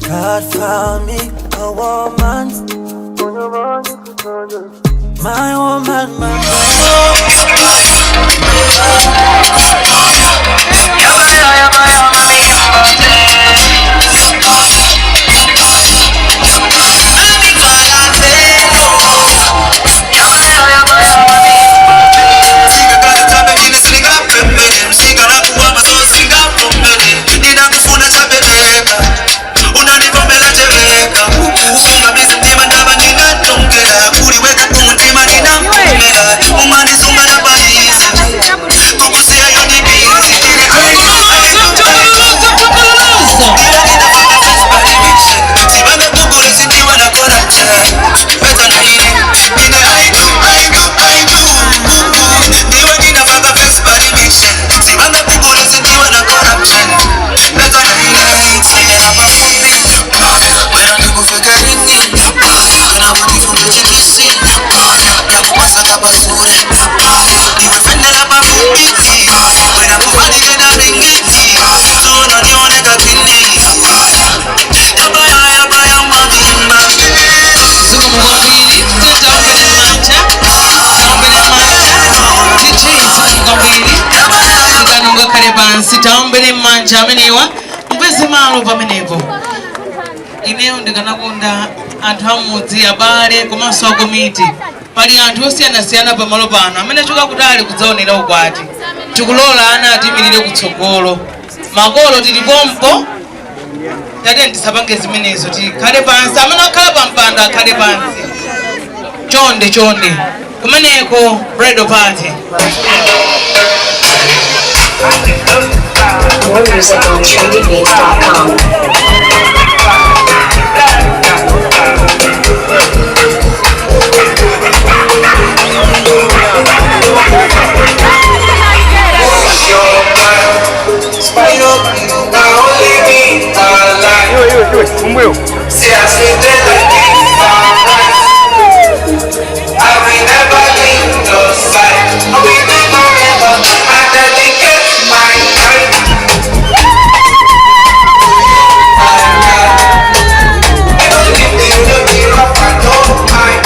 God found me a woman, my woman, my sitambele manja amenewa mpese malo pamenepo ineyo ndikanakonda anthu amudzi abale komanso akomiti pali anthu osiyana-siyana pamalo pano amene choka kutali kudzaonera ukwati tikulola ana atimirire kutsogolo makolo tilipompo tate ndisapange zimenezo tikhale pansi amene akhala pampando akhale pansi chonde kumeneko bread party. More music on trendybeats.com. See, I see that I will never leave your side. I will never ever. I dedicate my time. I don't give the rough, I don't mind.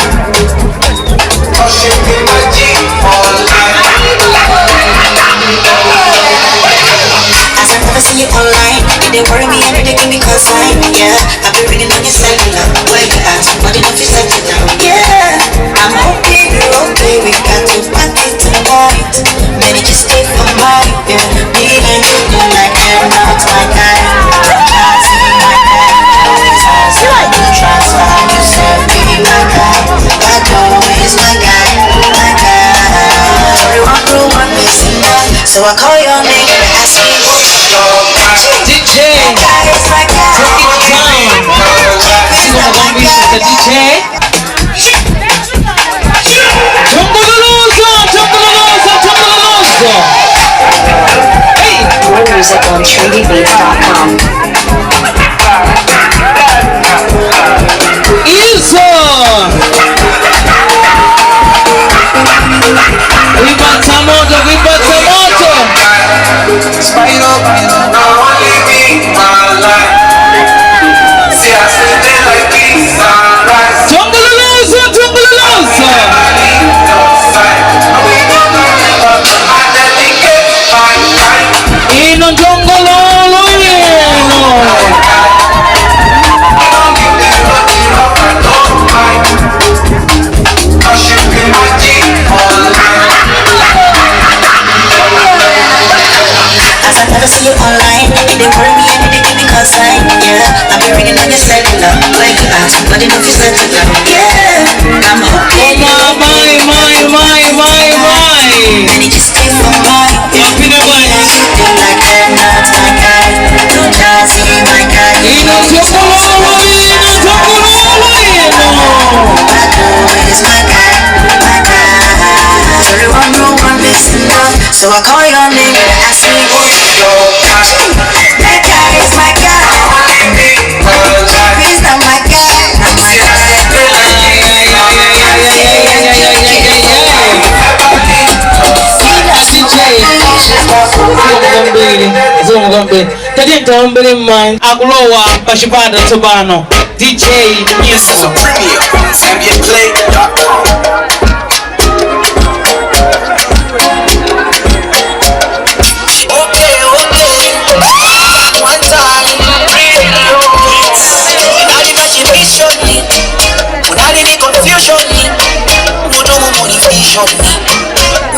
Worship in my G all night. As I never see you online, they worry me and they give me consign. Yeah, I've been reading on your cellular. Where you at? What enough you set it down? Yeah, I'm okay, you're okay. We got to party tonight. Maybe just stay for mine. Yeah, me and you go like they're not my kind. Can't see my guy. You try to hide yourself, baby, my guy. But always my guy, my guy. Everyone do one missing one, so I call your name and ask me what's your DJ, my guy. the DJ. Hey. More music on trendybeats.com. Isso! Ribazza moto! Spider, now only me, my life. See, I stay there like this, sunrise. Tungululoso! I dedicate my time. Ino Jongololo yeno! I don't give the rough, I don't mind. Worship in my G all night. As I never see you online, they worry me and they give me consign. Yeah, I've been reading on your cellular. Where you at? What enough you set it down? Yeah, I'm okay. My. And it just stay for mine. Happy New Year. You do like they're not my guy. Don't try to see my guy. Ino Jongololo yeno! Always my guy, my guy. Everyone know one missing one, so I call your name and ask me what's your time. zikomo kwambiri. Tati ntaombere mmanja akulowa pa chipata tsopano DJ This is a Music. premiere on ZambianPlay.com. One time, without any confusion, mudu motivation,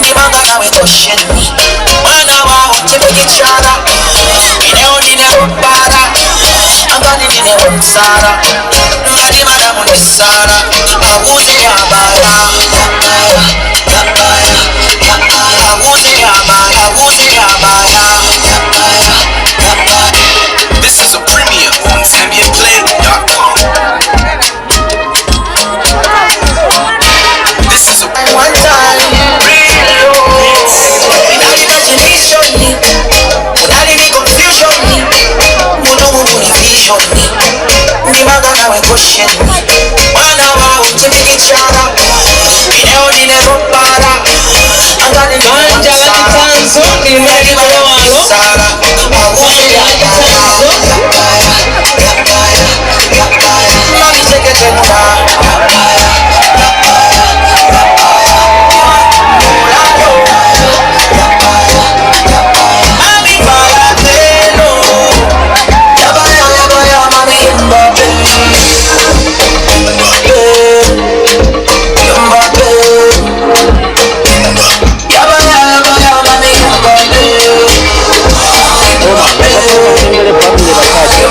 nimanga nawe question me. Wana wao temekichara, eneo ninebara, angani ninewemsara, ngadi madamu nisara, maguze ya baya, maguze ya baya, maguze ya baya. This is a premiere on ZambianPlay.com. This is a one time without imagination, without any confusion, mudu motivation, nimanga nawe question me. Wana wao temekichara, eneo ninebara, angani Tanzo ni mwalimu walo. sara, maguze ya baya. Mami seketenda. Mami balapelo. Yabaya yabaya mami Mbappe. Mbappe. Yabaya yabaya mami Mbappe.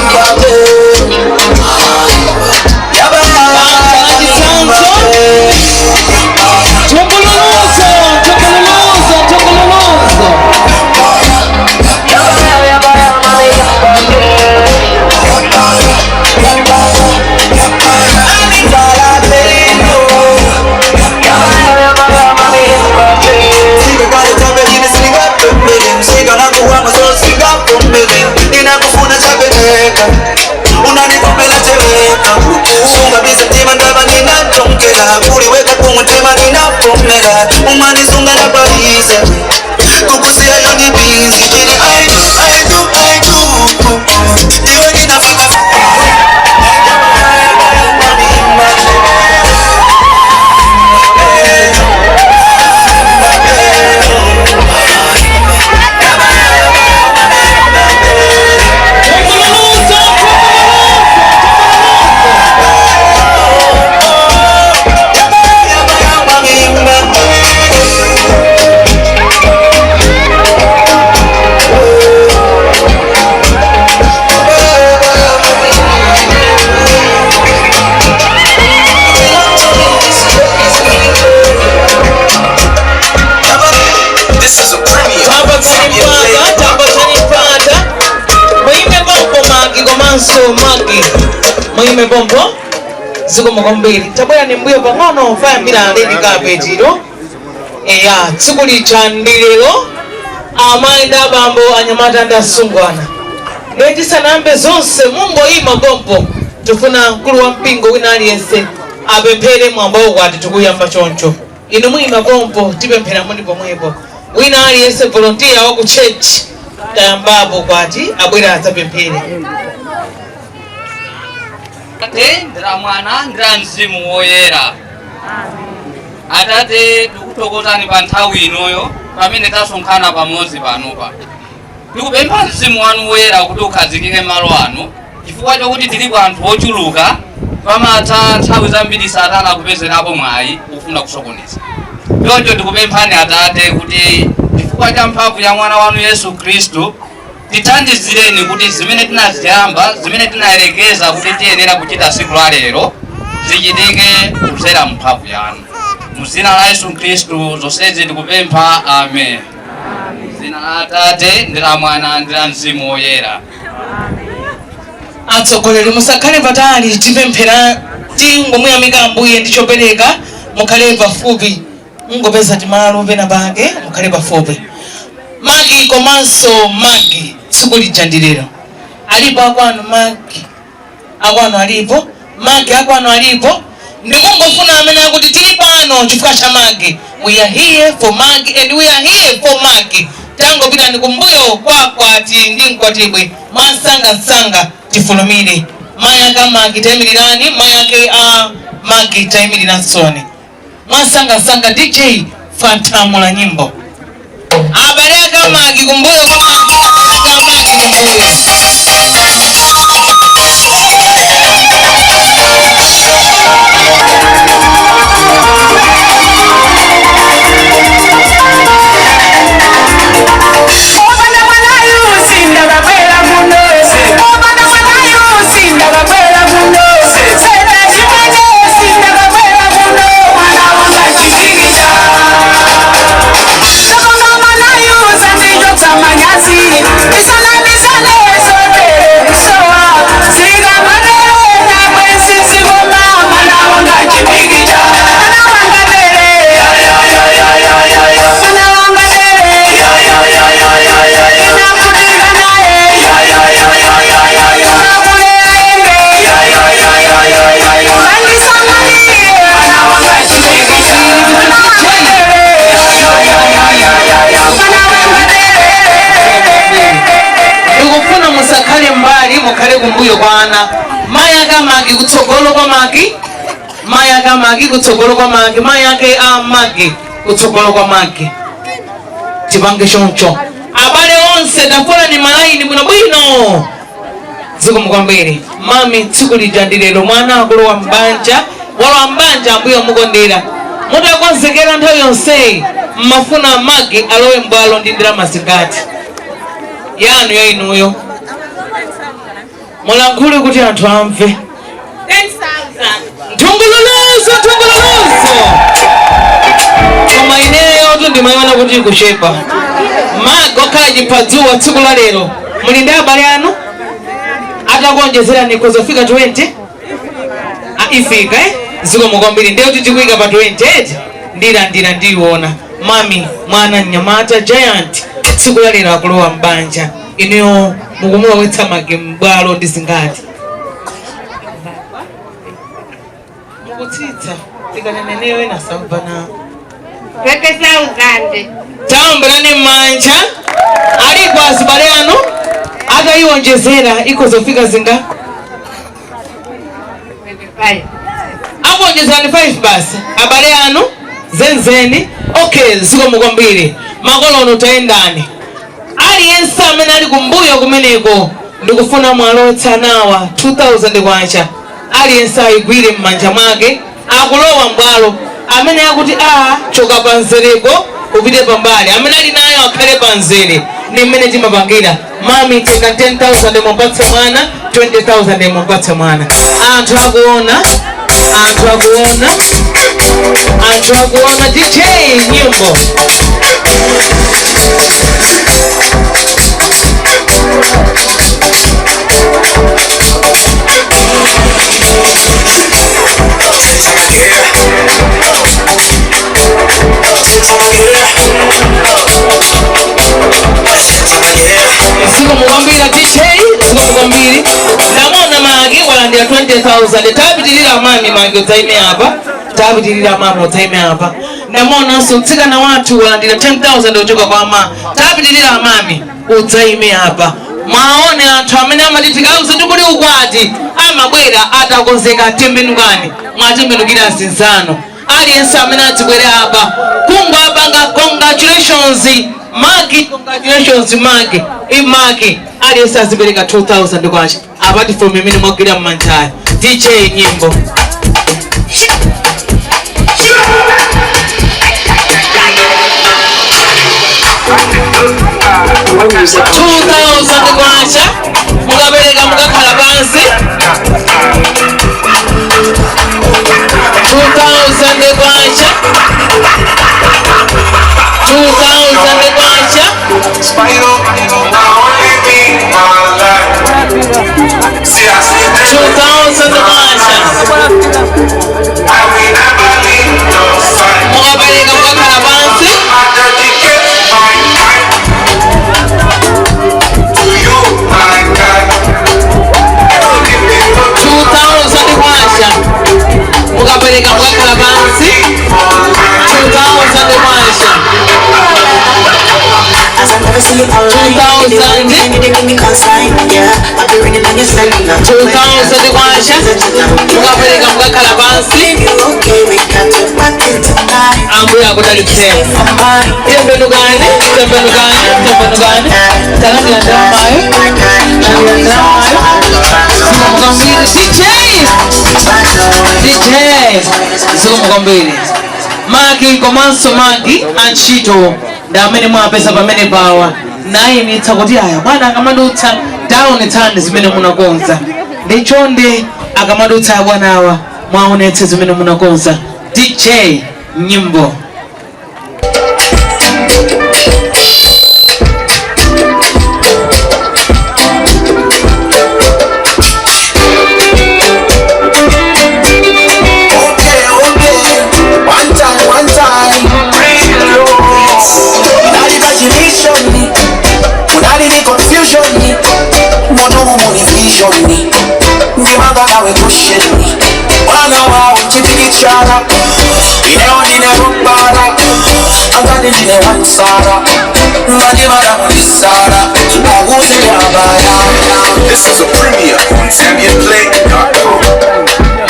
Mbappe. Unanipopela teweka Sunga biza tima ndaba ninatongela Kuliweka kumutema ninapomela Umanisunga na baliza Kukusia yoni bizi Kini I do Diwe ninafika Mwime bombo zikomo kwambiri tabwera ni mbuyo pang'ono faya mbira lady carpet ilo eya tsiku lichandiliro amaenda bambo anyamata ndasungwana leti sanambe zonse mungoyima bombo tufuna mkulu wa mpingo wina aliyense apemphere mwamba ukwati tikuyamba choncho inu mwima bombo tipemphera mundi pomwepo wina aliyense volunteer wa ku church tayambapo kwati abwera adzapemphere. Atate ndira mwana ndira mzimu woyera. Atate tikutokozani pa nthawi inoyo pamene tasonkhana pamodzi panopa. Tikupempha mzimu wanu woyera kuti ukhazikike malo ano chifukwa chokuti tilipo anthu ochuluka pamatha nthawi zambiri satana kupezerapo mwayi kufuna kusokoneza. Choncho tikupemphani Atate kuti chifukwa cha mphamvu ya mwana wanu Yesu Khristu tithandizireni kuti zimene tinaziyamba zimene tinayerekeza kuti tiyenera kuchita siku la lero zichitike kudzera mphamvu yanu. Muzina la Yesu Khristu zonsezi tikupempha amen. Zina la Atate ndi la Mwana ndi la Mzimu Woyera. Atsogoleri musakhale patali tipemphera tingomuyamika Ambuye ndi chopereka mukhale pafupi mungopeza timalo pena pake mukhale pafupi. Magi komanso Magi tsiku lichandiliro alipo akwanu Magi akwanu alipo Magi akwanu alipo ndikungofuna amene akuti tili pano chifukwa cha Magi. We are here for Magi and we are here for Magi. tango pita ni kumbuyo kwa ndi nkwatibwe mwansanga tifulumire mayaka magi tayimirirani mayake magi tayimirira soni mwansanga DJ fatamula nyimbo abaleka magi kumbuyo kwa magi kumbuyo mukale kumbuyo kwana mayaka magi kutsogolo kwa magi mayaka magi kutsogolo kwa magi mayake magi kutsogolo kwa magi tipange choncho abale onse tafuna ni malaini bwino ziko mkwambiri mami tsiku lijandilelo mwana akulowa mbanja wala mbanja ambuyo mukondera mutakonzekera nthawi yonse mmafuna magi alowe mbwalo ndi ndalama zingati yanu yainuyo mulankhule kuti anthu amve 10,000 ntungululuzo koma ineyo tundimayona kuti kushepa mago kaji padzuwa tsiku la lero muli ndi abale anu atakuonjezera nikozofika 20 ifika ziko mukwambiri ndiyo tikuika pa 28 ndira ndiyiona mami mwana mnyamata giant tsiku la lero akulowa mbanja ineyo mukumuwa wetsa magi mbwalo ndizingati mukutsitsa tikaneneneyo ena samva na 20,000 tambulani mmanja aliko azibale anu atayiwonjezera ikozofika zinga 25 akuonjezerani 5 basi abale anu zenzeni okay ziko mukwambiri makolono tayendani aliyense amene ali kumbuyo kumeneko ndikufuna mwalotsa nawa 2,000 kwacha aliyense ayigwire mmanja mwake akulowa mbwalo amene akuti choka panzereko upite pambali amene ali nayo akhale panzere ni mmene timapangira mami tenga 10,000 mupatse mwana 20,000 mupatse mwana anthu akuona DJ nyimbo ziko mukwambira DJ ziko mukwambiri namona magi walandira 20,000 tapitilira mami magi utaime hapa tapitilira mama utaime hapa namona sutsika na watu walandira 10,000 uchoka kwa mama tapitilira mami utaime hapa maone anthu amene amatitikauze tikuli ukwati amabwera atakonzeka tembenukani mwatembenukira zinzano aliyense amene adzibwere apa kungwapanga congratulations magi imagi aliyense azipereka 2,000 kwacha apart from imene mwagwira mmanjaya DJ nyimbo Music. 2,000 kwacha mukapereka mukakhala pansi 2,000 kwacha 2,000 kwacha Spider, now only me, my life. See, I see 2,000 kwacha I will never leave your side. mukapereka mukakhala pansi I dedicate my life to you, my God. 2,000 kwacha mukapereka mukakhala pansi 2,000 kwacha 2000 kwacha mukapereka mukakhala pansi ambuye akudalitseni tembenukani talandira ndalamayo zikomukwambiri magi komanso magi antchito ndi amene mwapeza pamene pawa nayimitsa kuti aya bwana akamadutsa taonetsani zimene munakonza ndichonde akamadutsa abwanawa mwaonetse zimene munakonza. DJ nyimbo This is a premiere on ZambianPlay.com.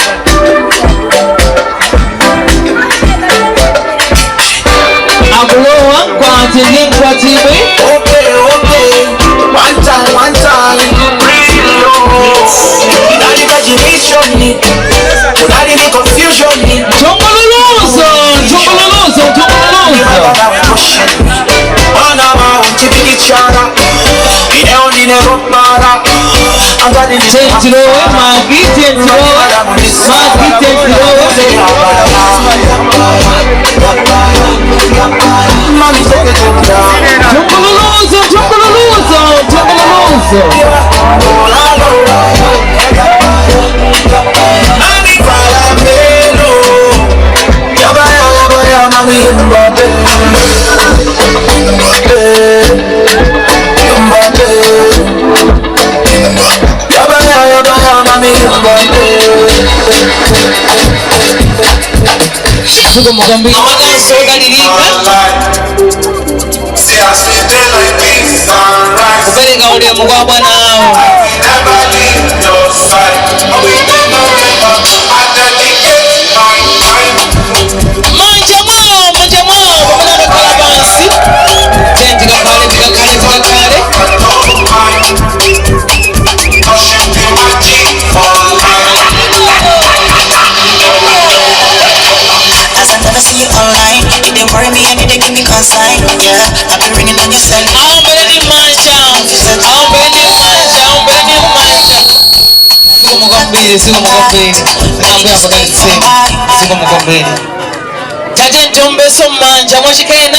akulowa kwa TV kwa TV. Okay. One time. Unani imagination, unani confusion. Chongololozo. Mugambira amaganso galirika kupereka ulemu kwa bwanawo manja mwawo pamene akakhala pansi tikakhale online. If they worry me and they give me consign, yeah, I've been ringing on your cell. aombeleni manja sikomukombere tate ntombeso mmanja mwachikena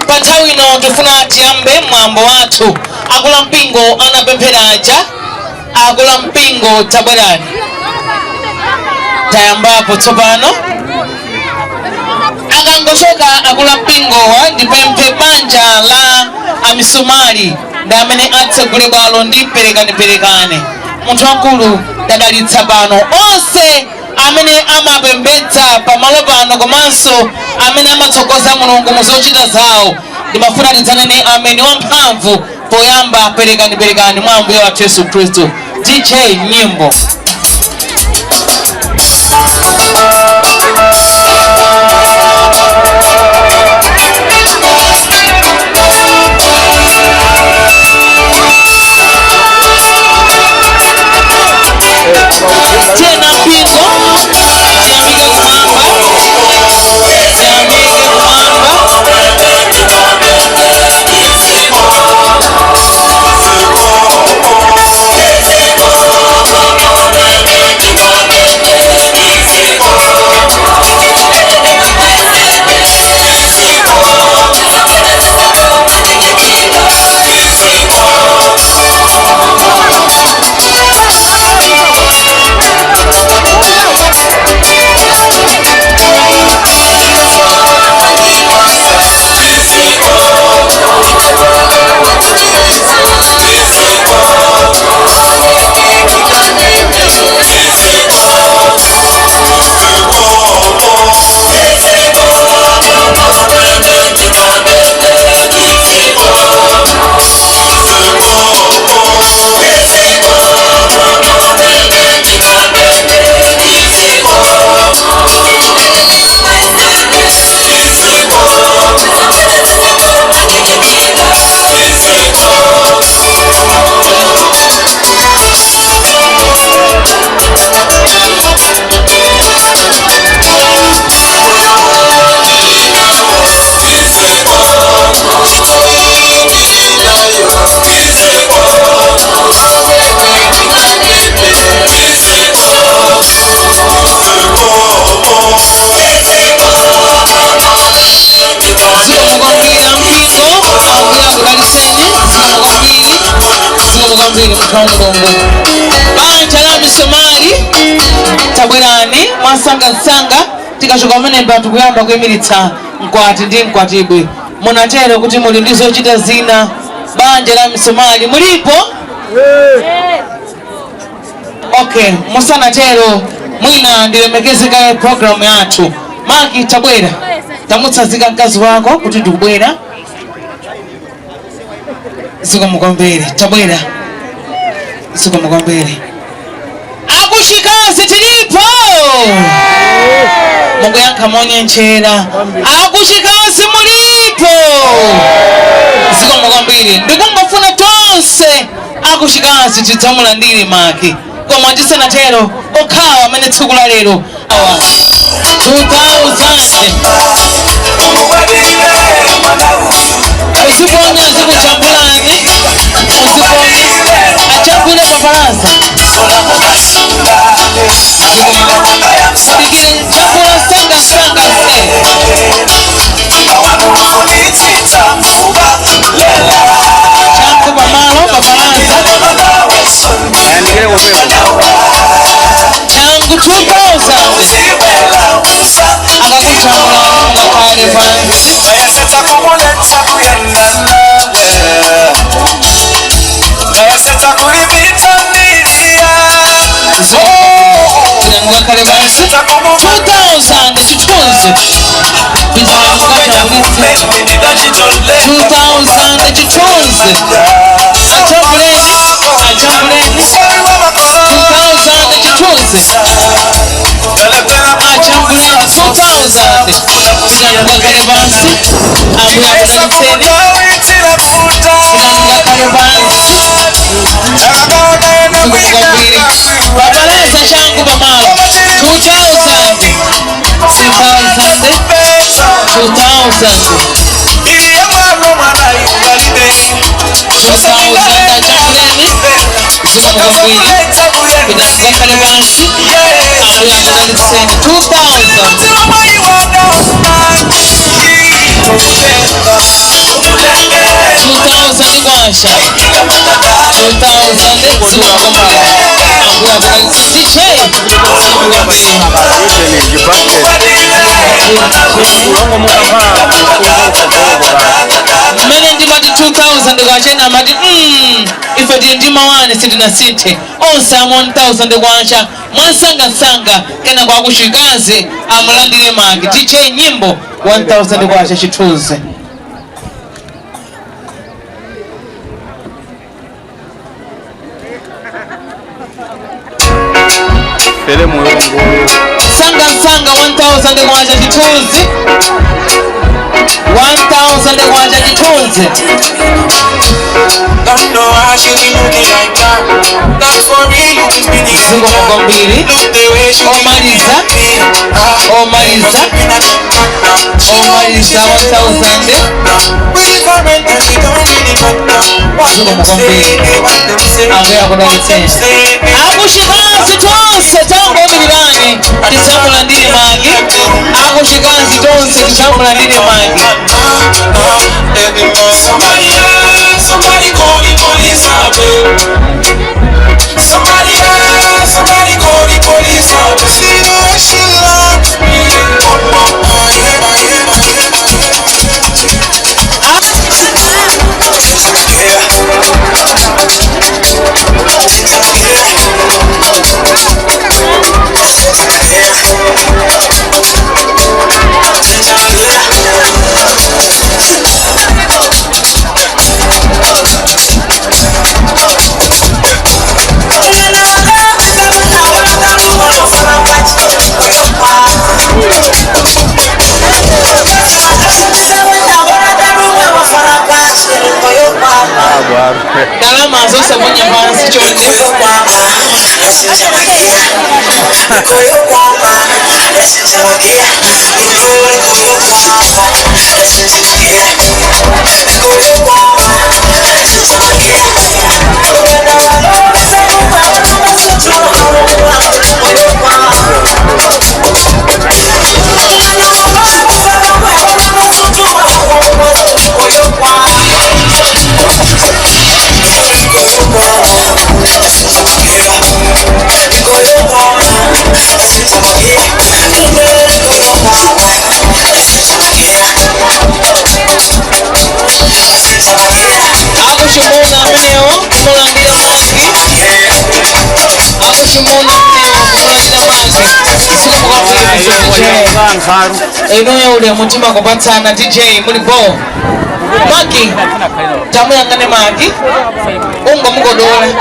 pa nthawi ino tifuna tiyambe mwambo wathu akula mpingo anapempheraja akula mpingo tabwerani tayambapo tsopano akangochoka akula mpingowa ndipemphe banja la amisumali ndi amene atsegule bwalo ndi perekane munthu wankulu dadalitsa pano onse amene amapembedza pamalo pano komanso amene amatsogoza mulungu mu zochita zawo ndimafuna tidzanene ameni wamphamvu poyamba perekani mwa ambuye wathu Yesu Khristu. DJ nyimbo tena mpingo siamike kumamba anthu a mulungu. Banja la misomali tabwerani mwasangasanga tikachoka pamene anthu kuyamba kuyimiritsa mkwati ndi mkwatibwe. Munatero kuti muli ndi zochita zina. Banja la misomali mulipo? Okay, musanatero mwina ndilemekeze kaye program yathu. Maki tabwera tamutsazika mkazi wako kuti ndikubwera. Ziko mukombere tabwera. Ziko mukombere akushikazi tilipo mungu yankha monyenchera. Akushikazi mulipo? Ziko mukombere ndikungofuna tonse akushikazi tidzamulandire Maki. Koma tisanatero okhawa amene tsiku la lero 2000 usiponya zikuchambulani usiponya achambule paparansa sikile chambula sanga se changu pamalo paparansa changu 2000 akakuchambulani mungakale pansi. Ngakale pansi 2000 chitunzi chitunzi achambuleni 2000 chitunzi achambuleni 2000 ngakale pansi amuyabulaliseni ngakale pansi sikukwambiri babaleza changu pamalo 2000 achambuleni sikukwambiri ngakale pansi amuyabulaliseni 2000 kwasha 2000 sikukwambiri DJ mmene ndimati 2000 kwachena mati ife tili ndi mawane sitinasinthe onse ama 1000 kwacha mwansangasanga kena kwa kushikazi amulandire Maki. DJ nyimbo 1000 kwacha chithunzi. Sanga 1000 kwacha chithunzi 1000 kwacha chithunzi. Don't know how she be looking like that. Like for real, you be spinning like that. Look the way she be looking at me. Omaliza 1000 We different and we don't really matter. What them say, what them say, what them say. akushikazi tonse tangomirirani tisamulandire Maki. Akushikazi tonse tisamulandire Maki. Somebody call the police up. Somebody call the police up. She know she loves me. Kalama zose mwenye pansi chonde. kushimuna inoyo uli mutima kupatsana DJ mulipo Maki tamuyangane Maki ungo mugodole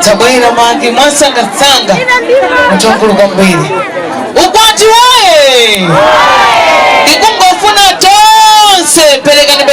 tabwera Maki mwasangasanga mutongulu kwa mbili ukwati wae ikungofuna tonse pelekani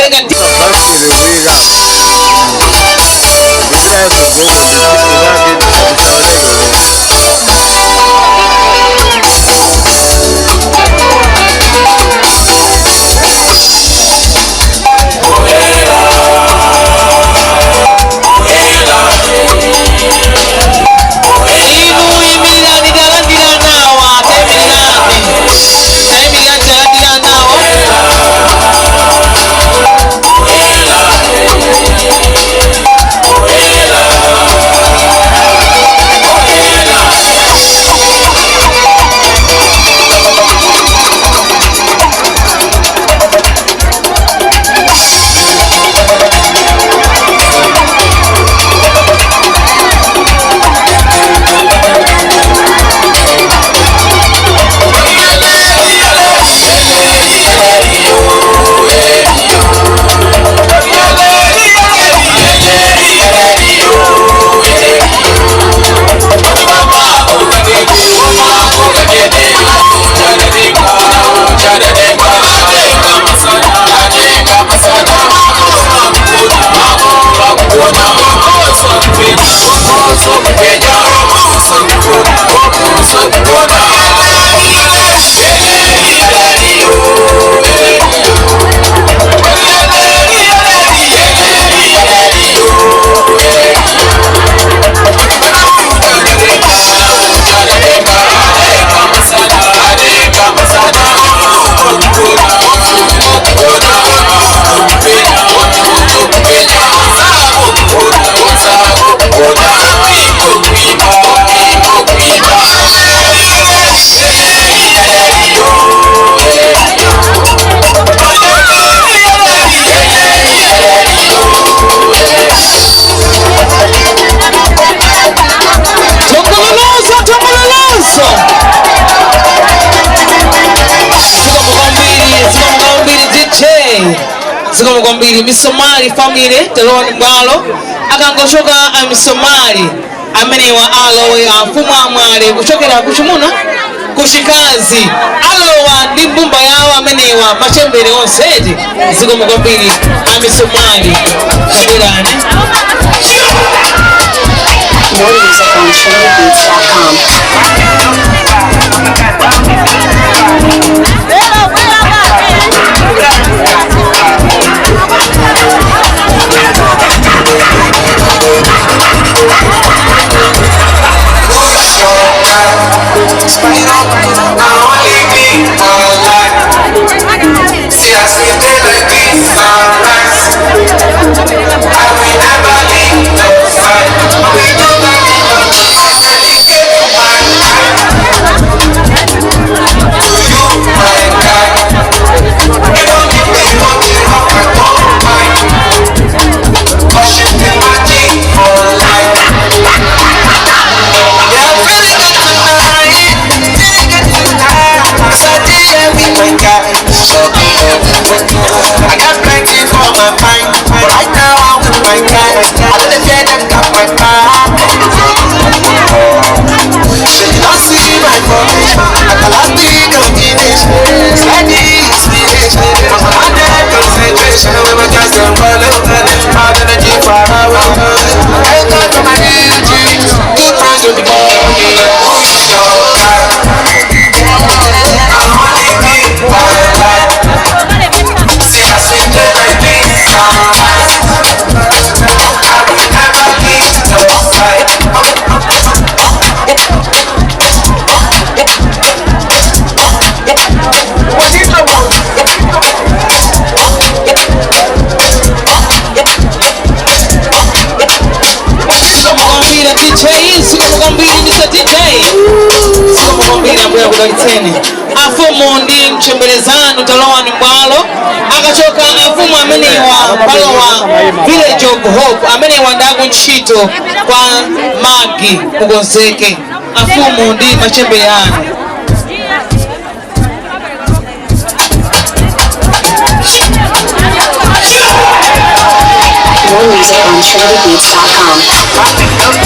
Mbili Misomali family teloni mbalo akangoshoka Misomali amenewa alo ya mfumo amwale kuchokera kuchumuna kushikazi alowa ndi mbumba yawo amenewa machembere onseji zikomo kwambiri Misomali kabirani More music on TrendyBeats.com. See, I see it like this sunrise. I will never leave your side. We don't dedicate my time to you, my guy. You don't need me much of my own mind, 'cause you feel my deep for life. Yeah, feeling good tonight, feeling good tonight. 'Cause I did that with my guy. I got plenty for my mind, but right now I'm with my guy. I know the fear that got my mind. So you don't see my formation, I cannot think of finish. It's like the inspiration, I'm 100 concentration. We were just a roll over, I'm gonna keep far away. I got from my new dreams, good friends with the boy. Who's your guy? I'm only me, my life. See, I see the like this sunrise. I will never leave your side. What is the one? Sikumugambira DJ, sikumugambira Mr. DJ. Sikumugambira mbona kudaitene. afumu ndi mchembelezano talowani mbwalo akachoka afumu amenewa palowa Village of Hope amenewa ndaku ntchito kwa Magi kukonzeke afumu ndi machembe yanu. More music on trendybeats.com.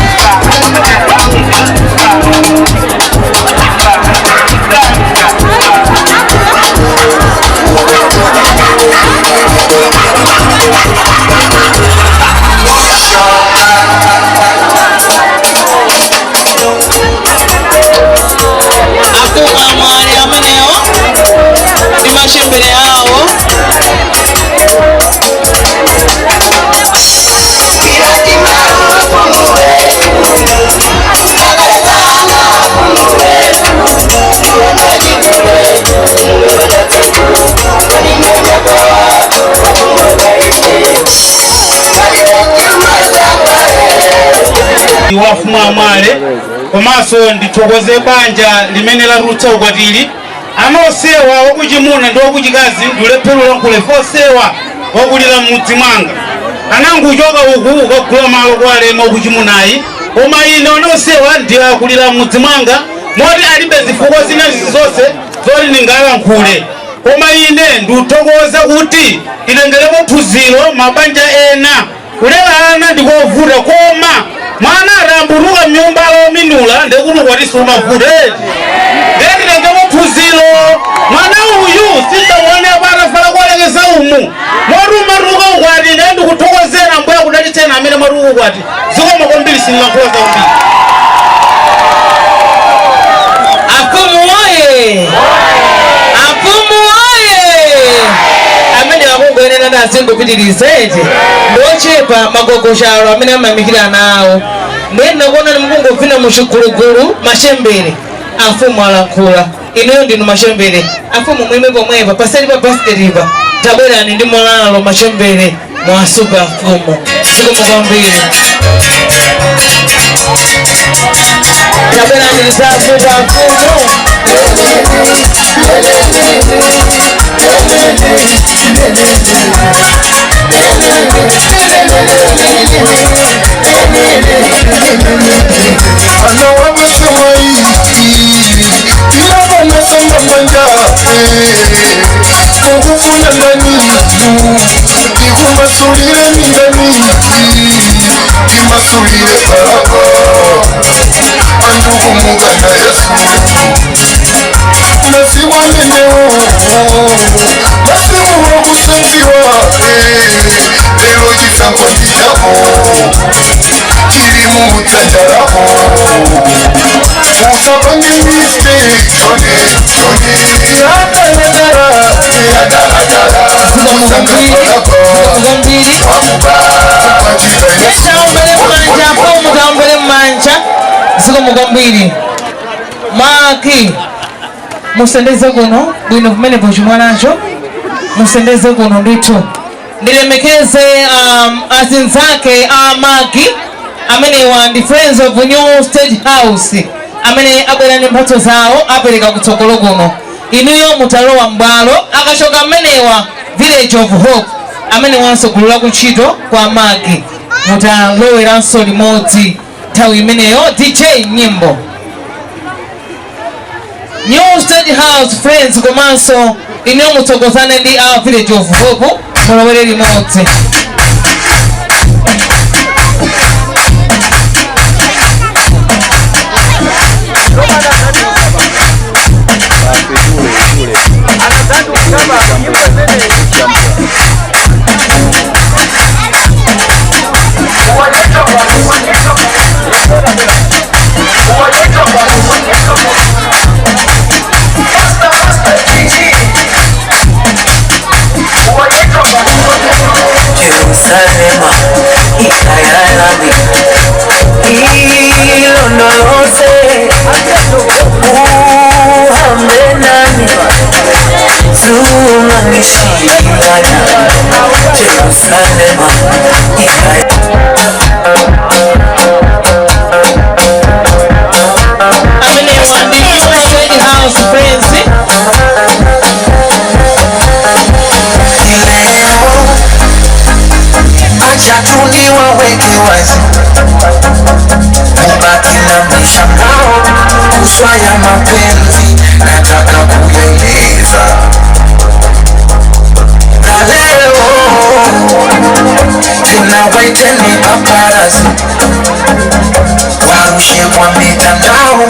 Akuma mwari amenewa ndi machembere awo. Wafuma amale komaso ndithokoze banja limene larutsa ukwatili anosewa wakuchimuna ndi wakuchikazi ndilephelula nkulefosewa wakulira mudzi mwanga anangu uchoka uku ukagula malo kwa alema wakuchimunayi koma ine onosewa ndi akulira mudzi mwanga moti alibe zifukwa zina zonse zoti ndingalankhule koma ine ndithokoza kuti ilengelepo phunziro mabanja ena kulera ana ndikovuta koma mwana aramburuka mnyumba alominula ndekulukwatisa umavuta ndekilengemo phunziro mwana uyu sindaone aparafala kualekeza umu mwarumaruka ukwati ndikuthokozera mbuya kudalitsena amene mwaruka ukwati zikoma kwambiri sindilankhula kwambiri. Afumu oye! Afumu oye! Amene akungwenera ndazingopitirizeti ndochepa magogoshalo amene amamikira nawo ndenda kuona nimukungofina muchigulugulu machembere afumu alankhula inuyo ndinu machembere afumu mwime pomwepa paseli pa basketipa tabwerani ndi molalo machembere mwasuka afumu zikomo kwambiri tabwerani lisasuka afumu. Mugambiri Magi musendeze kuno bwino kumene pochimwa nacho musendeze kuno ndithu ndilemekeze azinzake a Magi amenewa ndi Friends of New State House amene abwera ndi mphatso zawo apereka kutsogolo kuno inuyo mutalowa mbwalo akachoka amenewa Village of Hope amene wanso gulu la kuntchito kwa Magi mutaloweranso limodzi nthawi imeneyo DJ nyimbo New State House Friends komanso inuyo mutsogozane ndi a Village of Hope mulowere limodzi. Jerusalema ikayalami ilondoloze uhambe nami zungangishilana Jerusalema House Friends rushwa ya mapenzi nataka kueleza. Na leo tena waiteni paparazi warushe kwa mitandao,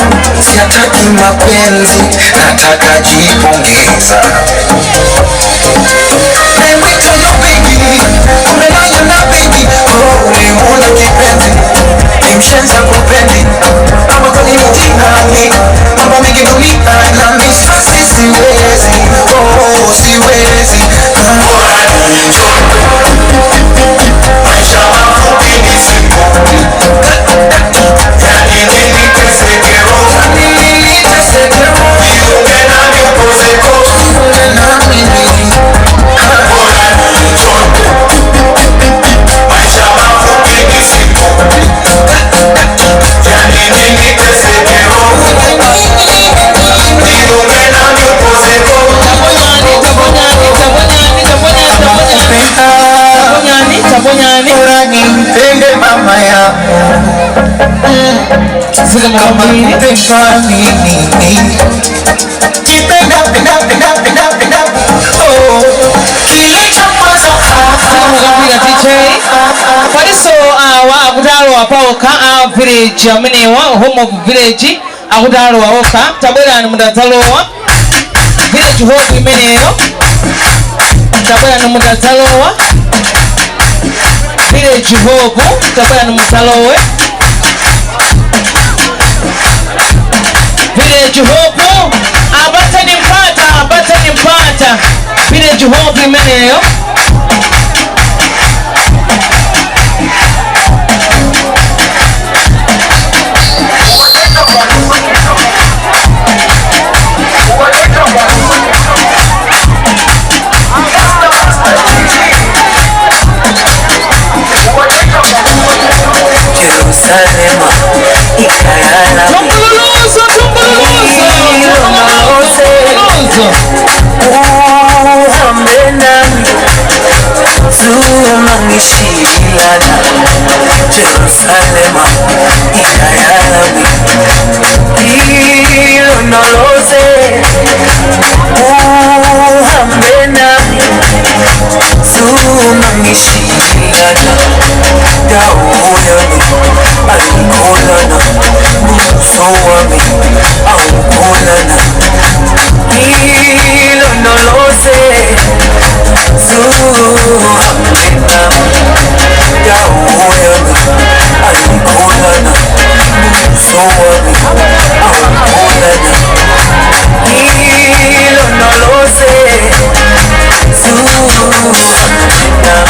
siataki mapenzi nataka jipongeza. Nemwito no baby, umenanya na baby, oh ulimuna kipenzi, nimshenza kupendi, ama kwenye mtihani, mambo mengi dunia na misasi siwezi, oh siwezi. Maisha mafupi ni siku, yani nini tesekero, niuke na niupozeko, na mimi maisha mafupi ni siku, yani nini tesekero, niuke na niupozeko. Bora nimpende mama yako kama nipenda mimi. Nipenda penda oh kilicho kwanza Pariso akudalo apaoka village amenewa home of village akudalo aoka tabera mudazalowa village home imeneyo tabera mudazalowa village home tabera mudazalowe village home abatani mpata village home imeneyo Jerusalema ikayala tumbuluzo uhambe nami zumangishilana. Jerusalema ikayala ilonoloze uhambe nami zumangishilana. Dauyani alikolana buso wami aukolana ilonoloze zuhamena. Dauyani alikolana buso wami aukolana ilonoloze zuhamena.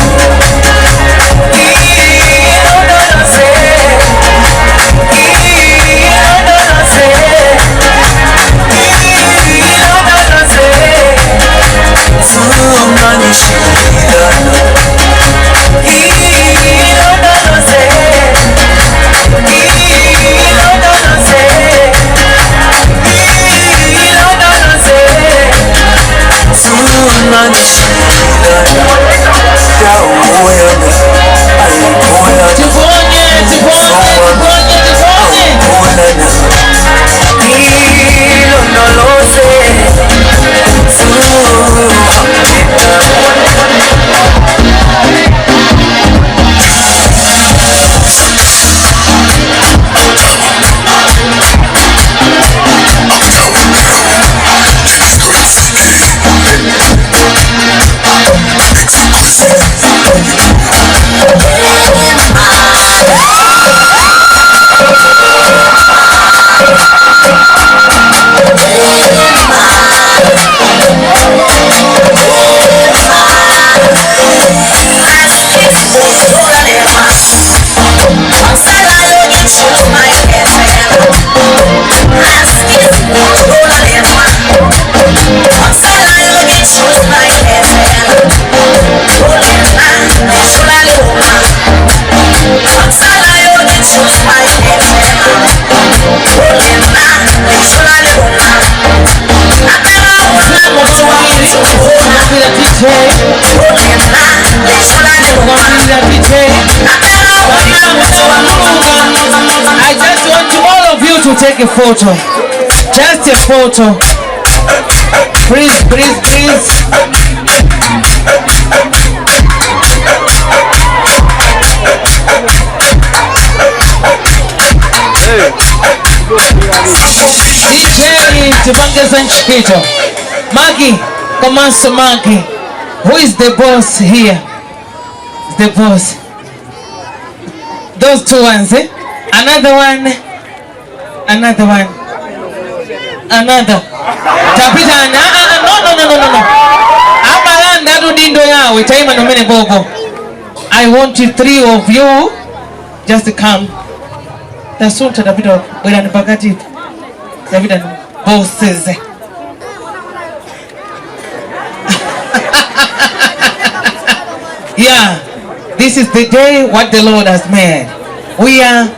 I just want all of you to take a photo. Just a photo. Please, please, please. DJ Tubangeza Nchikito. Maggie, Komanso Maggie. Who is the boss here? The boss. Those two ones, eh? Another one. Another one. Another. Tapita na. No. Amalanda rudindo yawe. Taima no mene bogo. I want you three of you just to come. Tasunta Davido. Wela nipakati. Davido bosses. Yeah, this is the day what the Lord has made. We are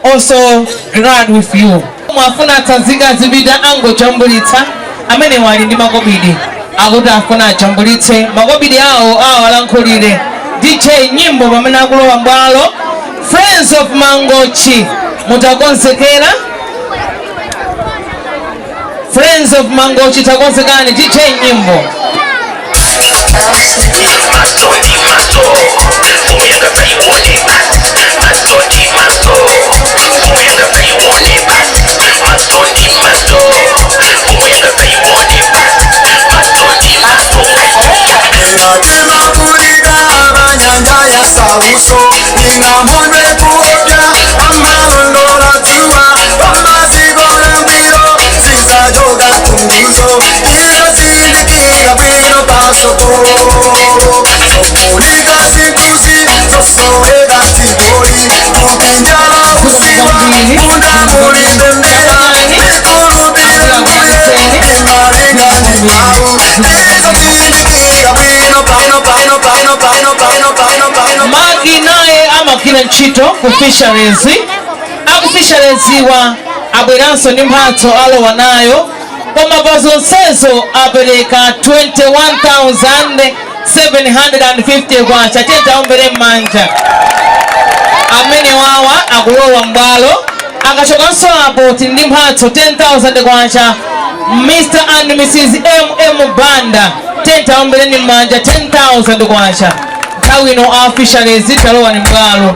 also glad with you. Mwafuna taziga zibida ango jambulita. Amene wali ndi magobidi. Aguta afuna jambulite. Magobidi hao walankulire. DJ nyimbo bamena kulowa mbalo. Friends of Mangochi. Mutakonsekera. Friends of Mangochi takonsekane. DJ nyimbo. Magi naye amakira nchito ku fisheries. Abu fisheries wa abweranso ni mphatso alowa nayo. Koma bazonsezo apereka 21,750 kwacha. Tenta ombere manja. Amene wawa akulowa mbalo. Akachokanso apo ndi mphatso 10,000 kwacha. Mr. and Mrs. M.M. Banda. Tenta ombere ni manja 10,000 kwacha. Tawi no officials talowa ni mbalo.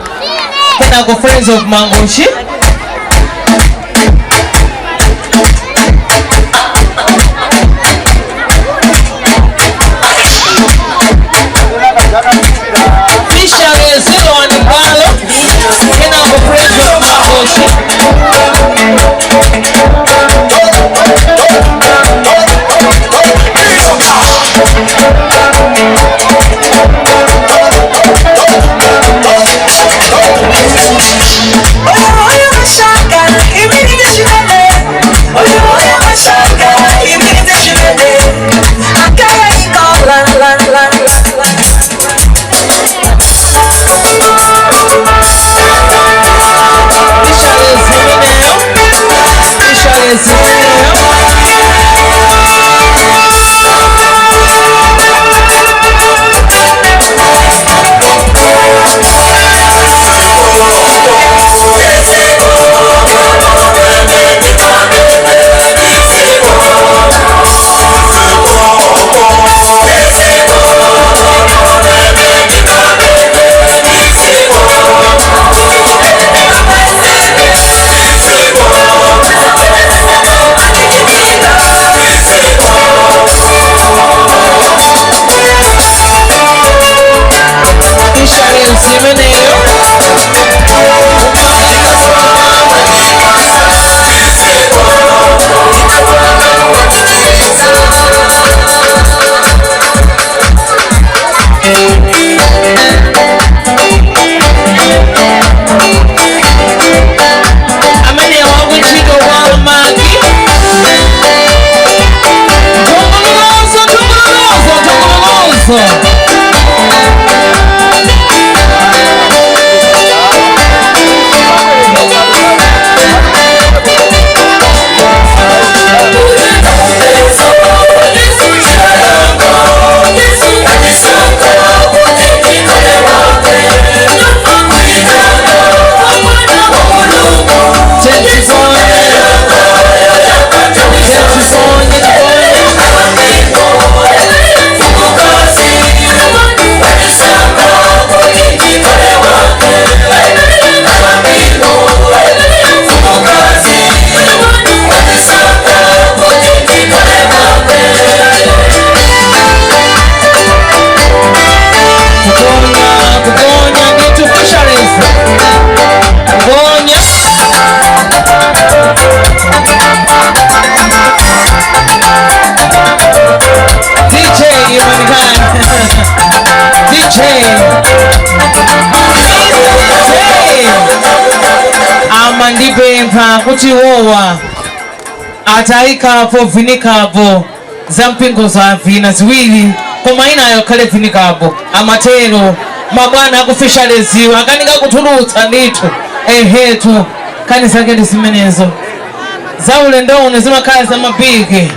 Kena ko Friends of Mangochi. Fisheries on the mbalo. Kena ko Friends of Mangochi. DJ amandipempha kuti wowa atayikapo vinikapo za mpingo za vina ziwiri koma inayo khale vinikapo amatero mabwana akufishaleziwa akanika kutulutsa ndithu ehetu kani zake ndi zimenezo za ulendowune zimakhala za mabiki.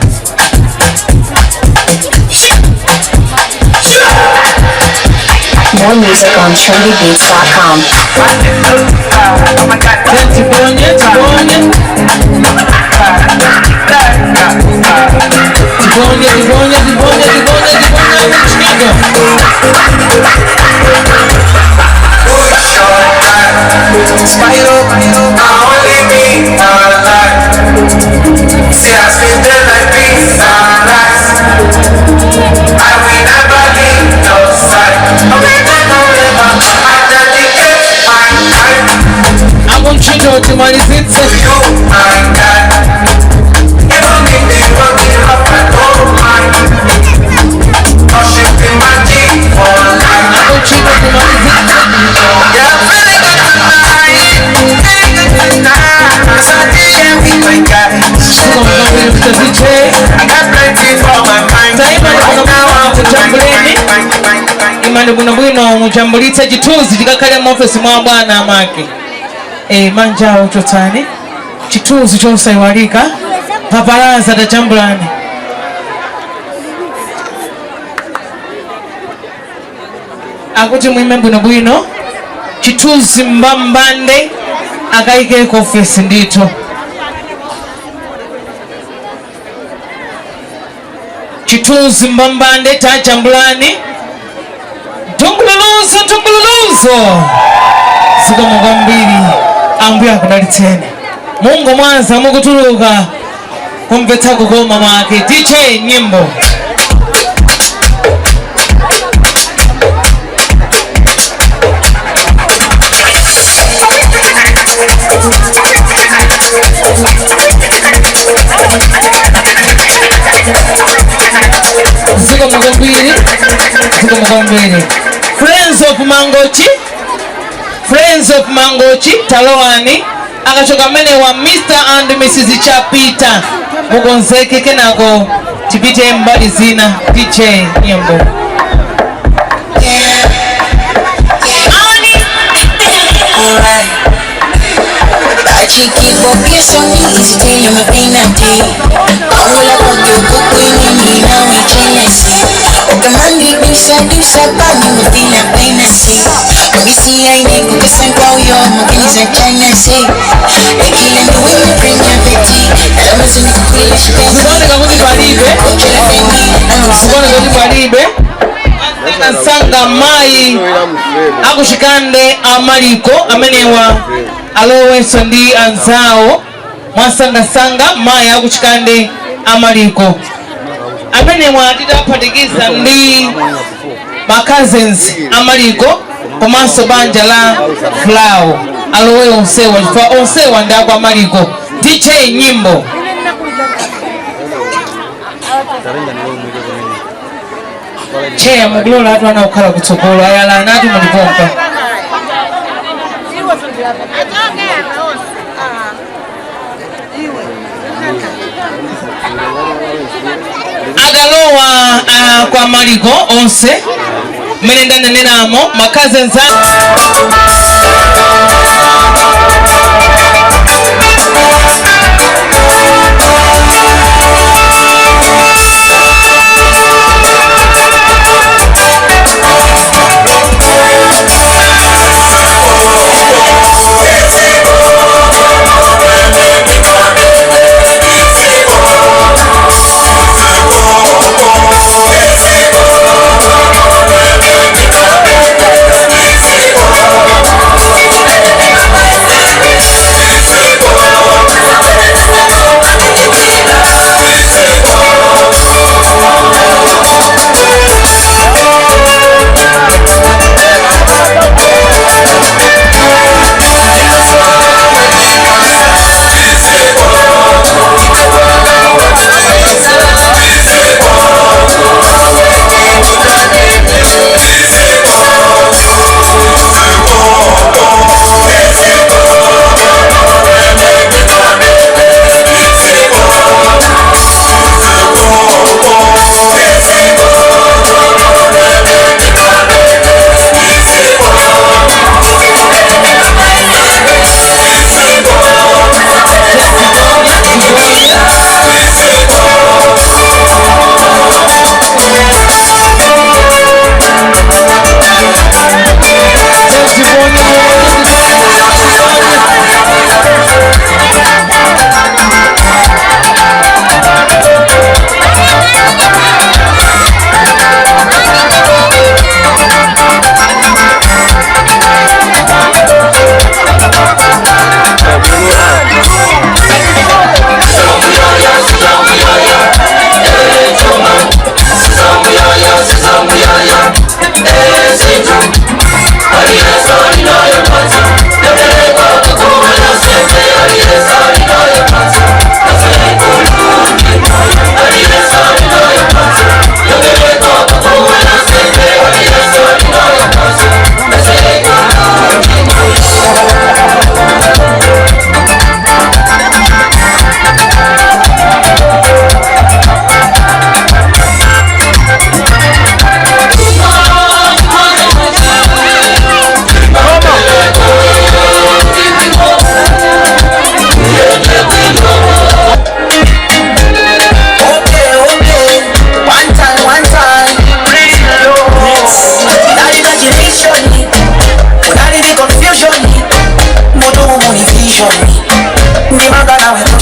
More music on trendybeats.com. Spiral, only me alive. See, I spend the night being sunrise. I will never leave your side. I will never, I dedicate my life. I'm gonna treat you to my visits. To you, my God. Even if they run me up, I don't mind. Worshiping my King for life. I'm gonna treat you to my visits. Yeah, feeling good tonight. Feeling good tonight. So DJ with my guy. I got plenty for my mind. Imani bwino muchambulitsa chithunzi chikakhale mu ofesi mwa bwana amake manjawo chotsani chithunzi chosayiwalika papalaza tachambulani akuti mwime bwinobwino chithunzi mbambande akayikeko ofesi ndithu chithunzi mbambande tachambulani tungululuzo zikomo kwambiri ambuye akudalitseni mungu mwanza mukutuluka kumvetsa kukoma mwake DJ nyimbo zikomo kwambiri Friends of Mangochi talowani akachoka mene wa Mr. and Mrs. Chapita mugonzeke kenako tipite mbali zina DJ nyimbo Sanga mai akushikande amaliko amenewa aloweso ndi anzao mwasanga mai akushikande amaliko amenewa titaphatikiza ndi cousins amaliko komanso banja la Flow alowe onsewa ndi akwa amaliko DJ nyimbo cheya mugulola atu ana ukhala kutsogolo ayala anati mulipompa agalowa kwa maliko onse mene ndanenenamo makazenza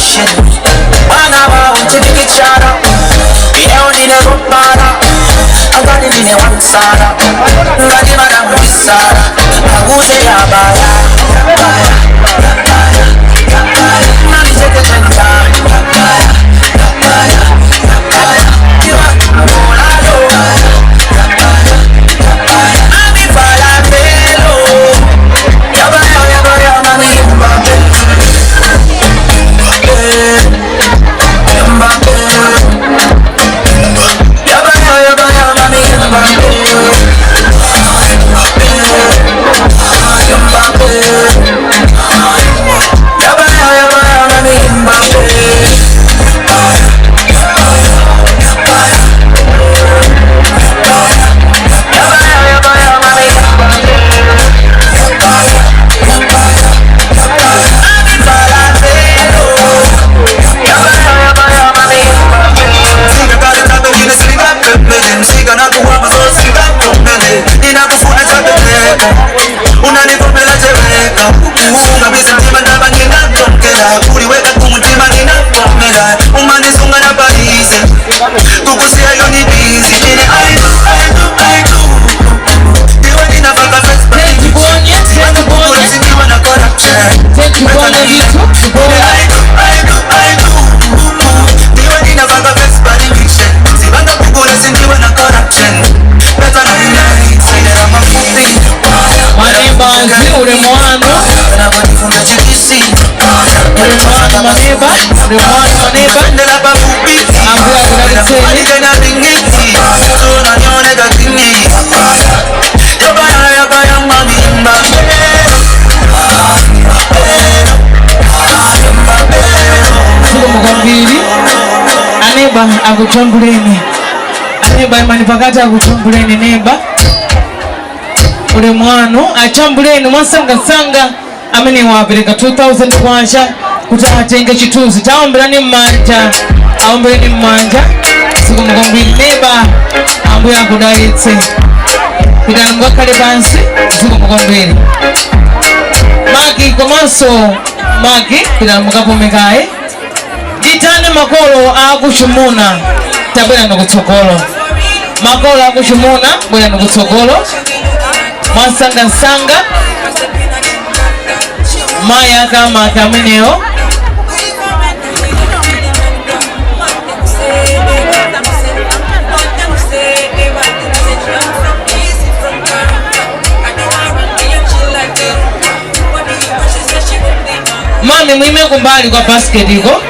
mission. Wana wa unchibiki chara. Yeo nine rupara. Agani nine wansara. Rani madamu isara. Aguze ya baya. Nani cheke chenta. Kiwa molado. Mami fala pelo. Yaba mami Mbappe. Mbappe. Yaba mami Mbappe. Mbappe. Yaba mami Mbappe. Akutambuleni aneba imani pakati akutambuleni neba ule mwano achambuleni mwasangasanga amene wapereka 2000 kwacha kuti atenge chituzi taombelani mmanja aombeleni mmanja siku mukombili neba ambuye akudalitse pitani mukakhale pansi siku mukombili maki komanso maki pitani mukapomekaye ditane makolo akushumuna tabwera nokutsogolo makolo akushumuna bwera nokutsogolo mwasangasanga maya kama kameneo mami mwime kumbali kwa basket iko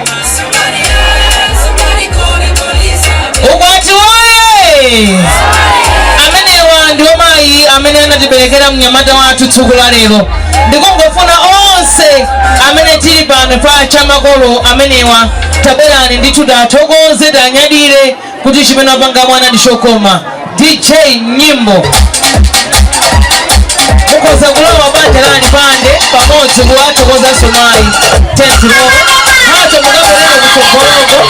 ukwati wae amenewa ndiwo mayi amene anatiberekera mnyamata wathu tsiku la lero ndikungofuna onse amene tili pano pa chamakolo amenewa tabwerani ndithu tathokoze tanyadire kuti chimene wapanga mwana ndishokoma DJ nyimbo mukoza kulowa banja lani pande pamodzi kuwathokoza somayi tentilo hato mukabwerera kutsogoloko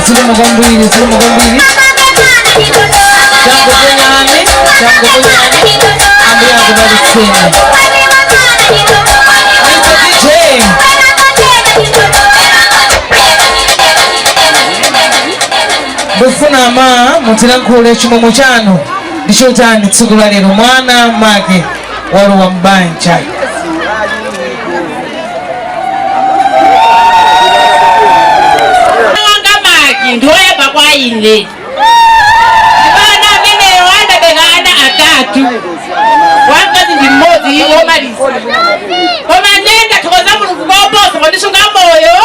Zilimo kwambiri. Tangu kunyani. Ambia kubalitseni. DJ. Bufuna ama mutirankhule chimwemwe chanu ndichotani tsiku la lero mwana make walo wa mbanja. Ndoyeba kwa ine bana mine wanda begana atatu wakazi ndi mmozi iwo malisi koma nenda tokoza mulungu koposo kondishunga moyo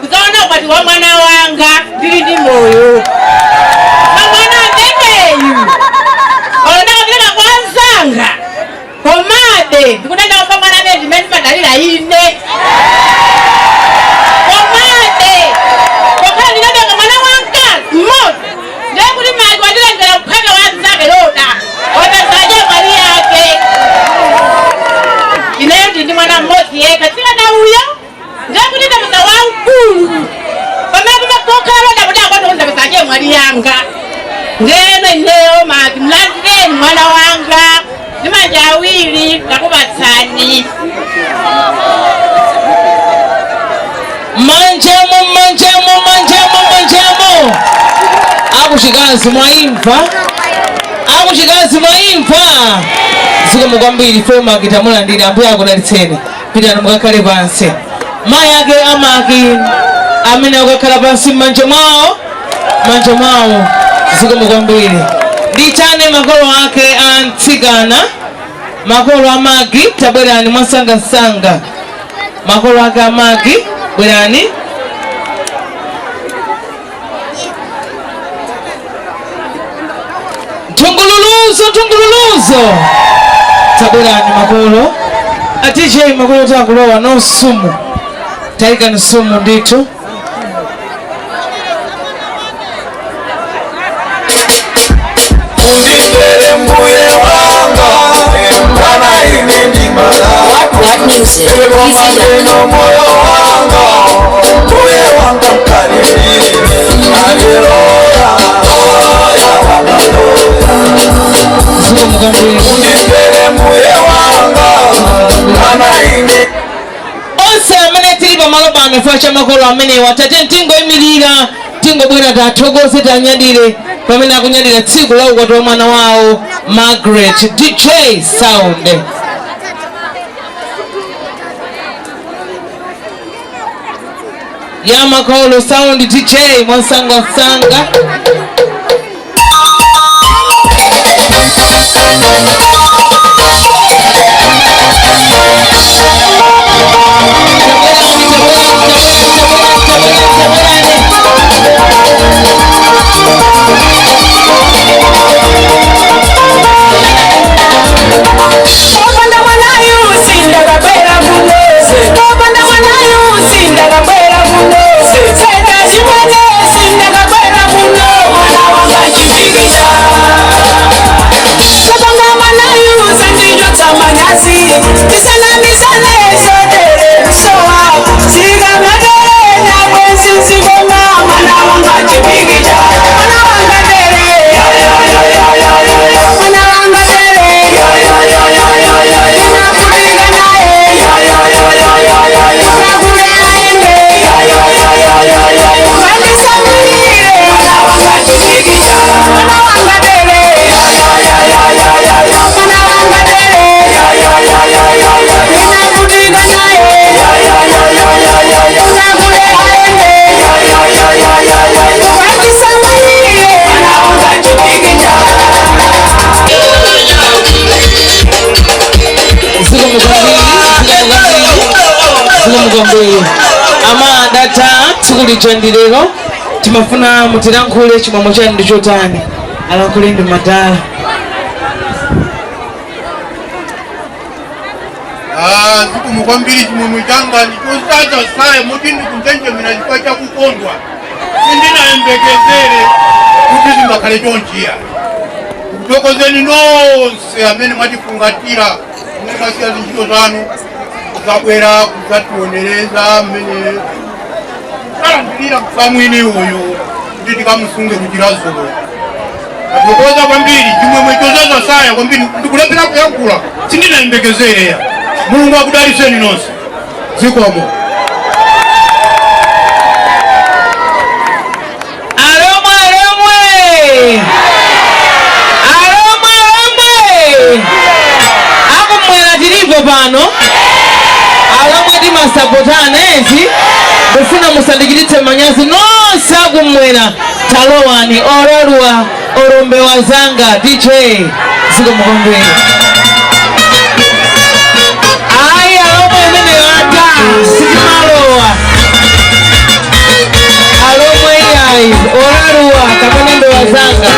kuzaona kwati wa mwana wanga ndili ndi moyo na mwana mbebeyu olonda kapileka kwanzanga komade ndikunenda kufa mwana bendi meni madalila ine ngene leo maki mlandeni mwana wanga nimajawili nakubatsani manjemo akuchikazi mwaimva zikomo kwambiri foma kitamulandira ambuye akudalitseni pitani mukakhale pansi mayi ake amaki amene akakhala pansi m'manja mwawo zikomo kwambiri nditane makolo ake antsikana makolo amagi tabwerani mwasangasanga makolo ake amagi bwerani tungululuzo tabwerani makolo atije makolo takulowa no sumu taika ni sumu ndito What music? Onse amene tili pamalo pano chifukwa cha makolo amene watate ntingo imirira tingo bwera tathokoze tanyadire pamene akunyadira tsiku la ukwati wa mwana wawo Margaret DJ Sound. Ya makolo Sound DJ mwasangasanga. Amanda ta tsiku chandilero timafuna mutirankhule chimwemwe chanu ndichotani alankhule ndi madala. Zikomo kwambiri chimwemwe changa ndichosaza saye moti ndikunjenjemera chifukwa chakukondwa sindinayembekezere kuti zingakhale chonchiya. Kuthokozeni nonse amene mwatifungatira amene mwasiya zintchito zanu kuzabwera kuzationereza amene alambilira msamwini uyu kuti tikamusunge kuchirazo atukoza kwambiri chimwemwe chozaza saya kwambiri ndikulepera kuyankula sindinayembekezereya mulungu akudaliseni nonse zikomo akumwera tilipo pano alomwe timasapotana ezi kufuna musandikiritse manyazi nonse akumwera talowani oralwa orombewa zanga DJ zikomukombera ayi alomwe imene yata sitimalowa alomwe iyayi oralwa kapena mbewa zanga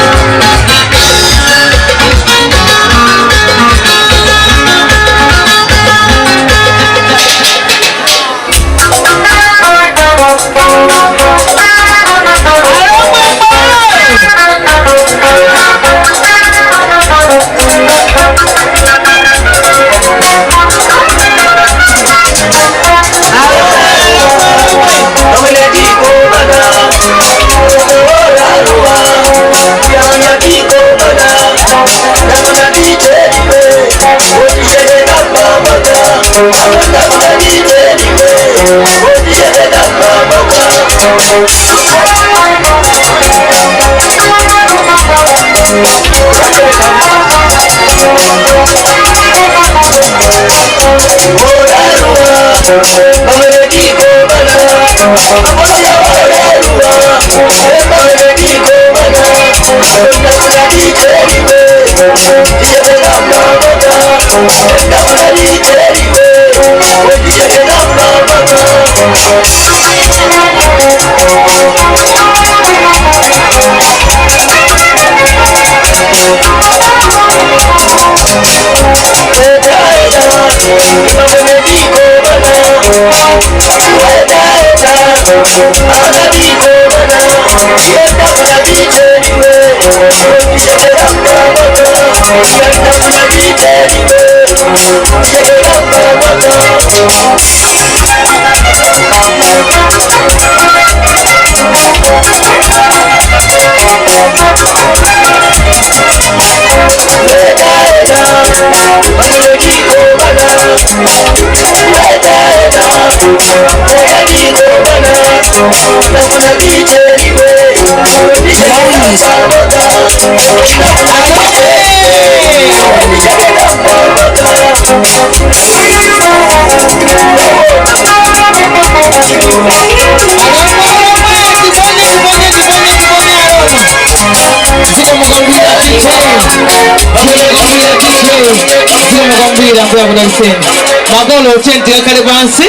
magolo tenti yakale pansi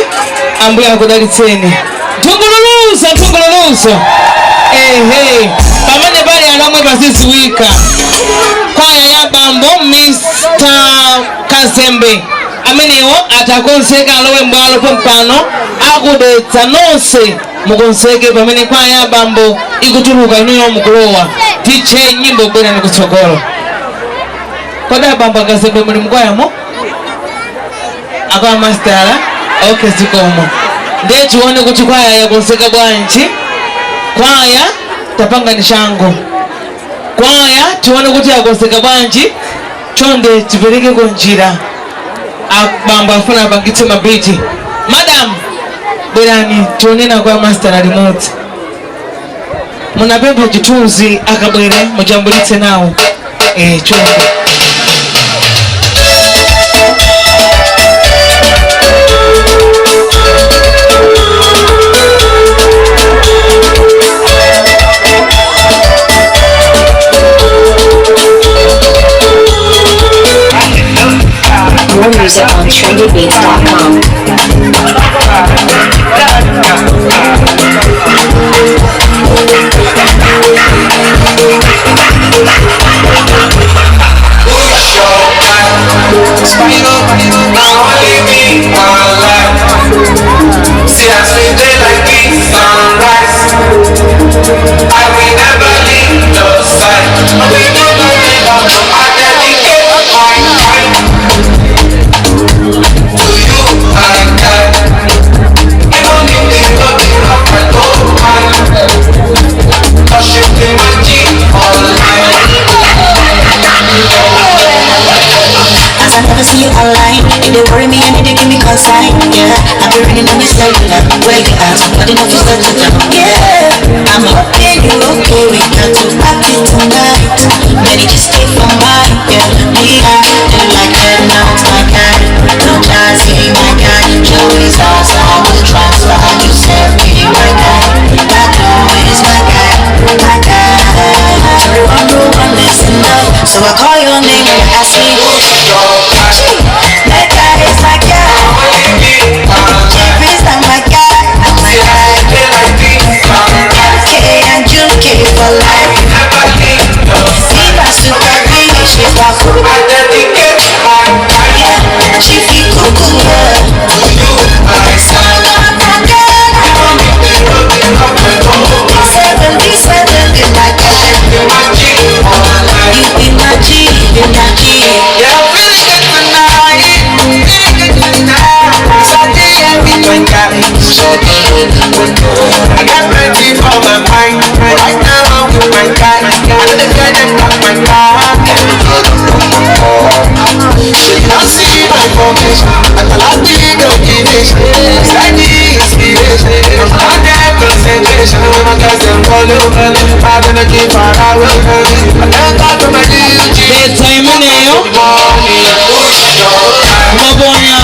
ambuya akudalitseni tungululuso ehe pamene pali alamwe paziziwika kwaya ya bambo Mr. Kazembe amenewo atakonzeka alowe mbwalo pompano akudetsa nonse mukonseke pamene kwaya ya bambo ikutuluka inuyo mukulowa DJ nyimbo bwera nikutsogolo koda bambo Kazembe muli mkwayamo akawa mastala okay zikomo ndiye tione kuti kwaya yakonseka bwanji kwaya tapanga ni shango kwaya tione kuti yakonseka bwanji chonde tipereke konjira bambo afuna apangitse mabiti madam bwerani tionena kwa mastala remote munapempha chithunzi akabwere mujambulitse nawo chonde More music on trendybeats.com. See I sweet day like the sunrise. I will never leave the side. I will never give up. I dedicate my time to you, my God. I never see you online. If they worry me and they give me consign. Yeah, I've been running on your cellular. Where you at? But enough is such a time. Yeah, I'm hoping you're okay. We got to party tonight. Ready to stay for mine. Yeah, me and like that. Now it's my kind. No chance, see my guy. Joey's house, I will transfer. You serve me, my guy. That is my guy, my guy. Everyone no one listen up. So I call your name and ask me who's your guy. That guy is my guy. Jeffrey's not my guy. I'm my guy. MK and UK for life. See my super baby, she's my food. Yeah, she feel cuckoo, yeah. So I'm my guy. 77 is my guy. You be my G, be my G. Yeah, I'm feeling good tonight. Feeling good tonight. Saturday and be my guy. I got plenty for my mind. Right now I'm with my guy. I know the guy that got my car. I see my focus. I like the inspiration. It's like the inspiration. I'm not concentration. My guys them all over. I'm gonna keep far away. I can't talk to my duty. Bedtime nayo. Kumabonya.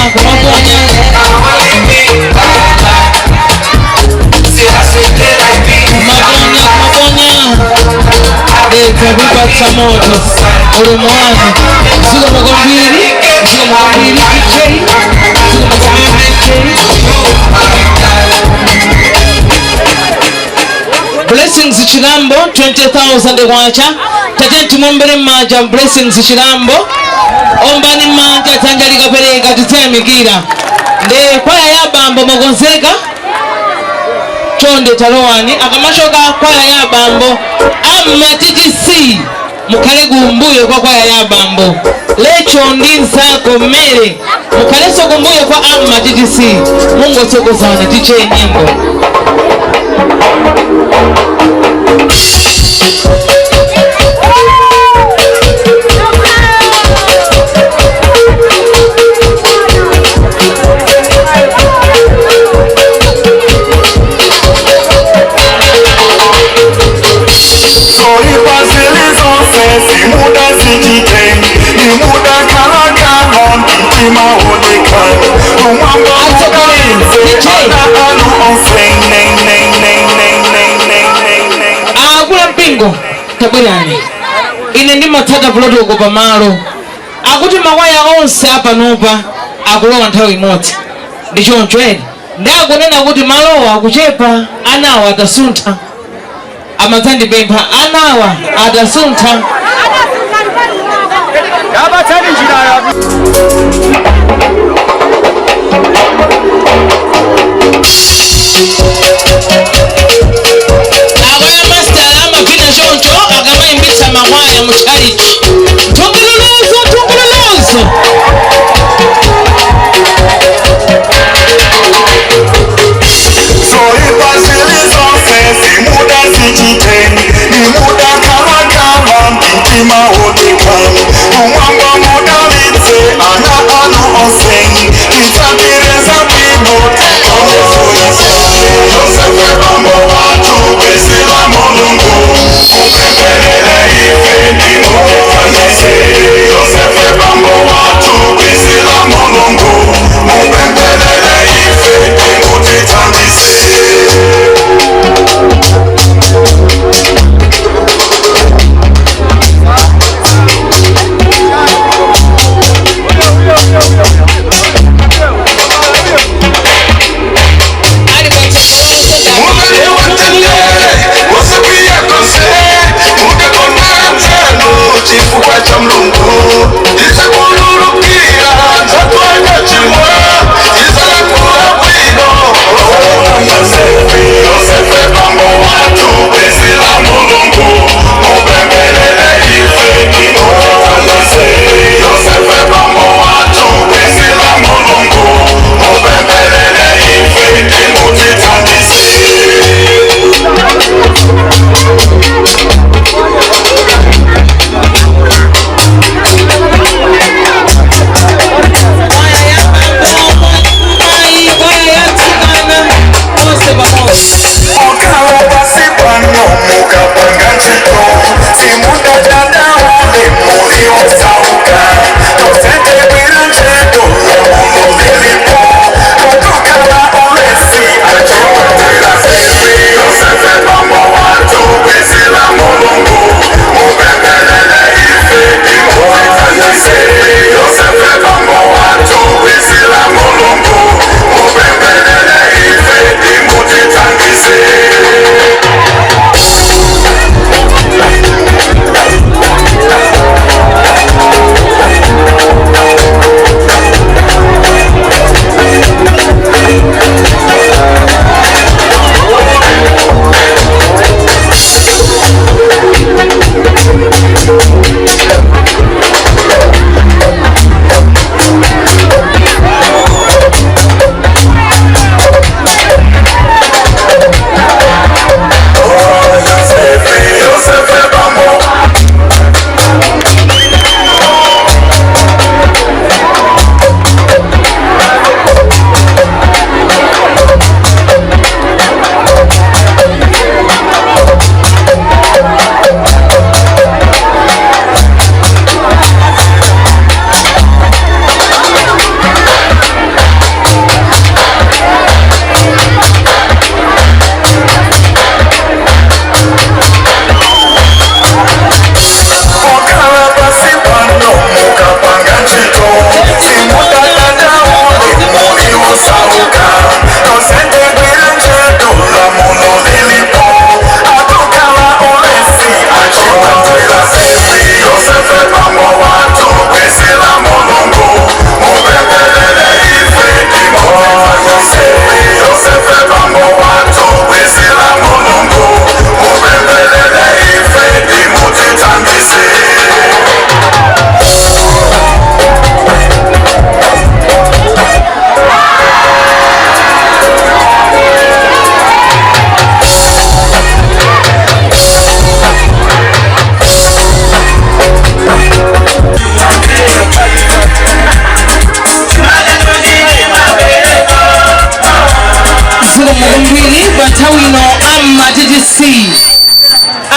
Kabipata moto urumwani zigo mugombiri Blessings Chirambo 20,000 kwacha tatenti mumbere maja Blessings Chirambo ombani maja tanjali kapereka tutemigira nde kwaya yabambo mugonzeka chonde talowani akamashoka kwaya yabambo amma TTC mukale gumbuye kwa kwaya yabambo lecho ndinsako mere mukale so gumbuye kwa amma TTC mungu soko sana tiche nyimbo tabirani ine ndi matsata vuloto uko pamalo akuti makwaya onse apa nopa akulowa nthawi imodzi ndi choncho edi ndakunena kuti malowa akuchepa anawa atasuntha amadzandipempha anawa atasuntha yabatsani njira makwaya muchalichi tungululozo so ipasilizofe simuda zichiteni imuda kalakala mtima wotikani umwamba muda vitse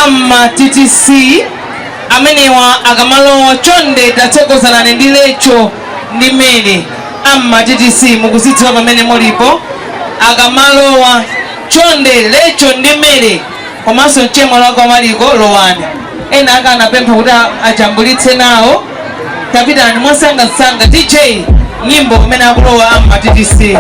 amma TTC amenewa akamalowa chonde tatsokozana ndilecho ndi mmene amma TTC mukuzidziwa pamene mulipo akamalowa chonde lecho ndi mmene komanso mchemwa lwako maliko lowani ena akanapempha kuti achambulitse nawo tapitani mwasangasanga DJ nyimbo pamene akulowa amma TTC.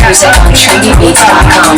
Music on trendybeats.com.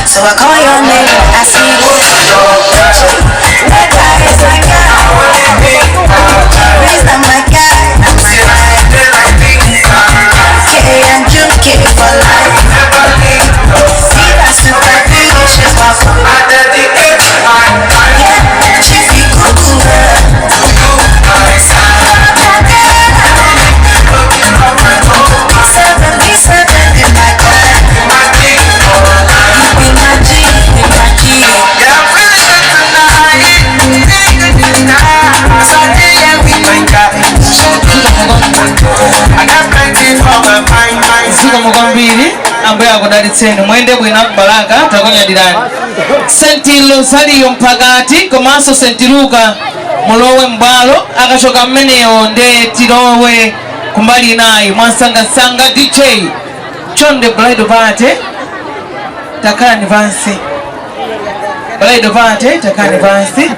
So I call your name, I see that guy is my guy. He's not my guy, not my guy. Okay, and you keep for life. See that super big, she's my phone. Yeah, she's the cuckoo girl. Seven in my car. Ziko mugambiri ambaye akudalitseni mwende bwino kubalaka takunyadirani St. Rosario mpakati komanso St. Luka mulowe mbalo akachoka mmeneyo nde tilowe kumbali nayi mwasangasanga DJ chonde bride party takani vansi bride party takani vansi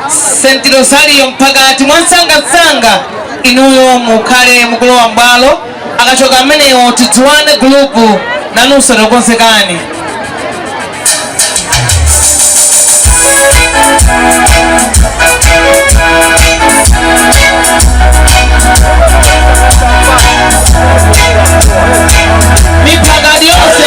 St. Rosario mpakati mwasangasanga inuyo mukale mukulowa mbalo akachoka mmeneyo tituwane group nanusa tokonsekani mipakati yose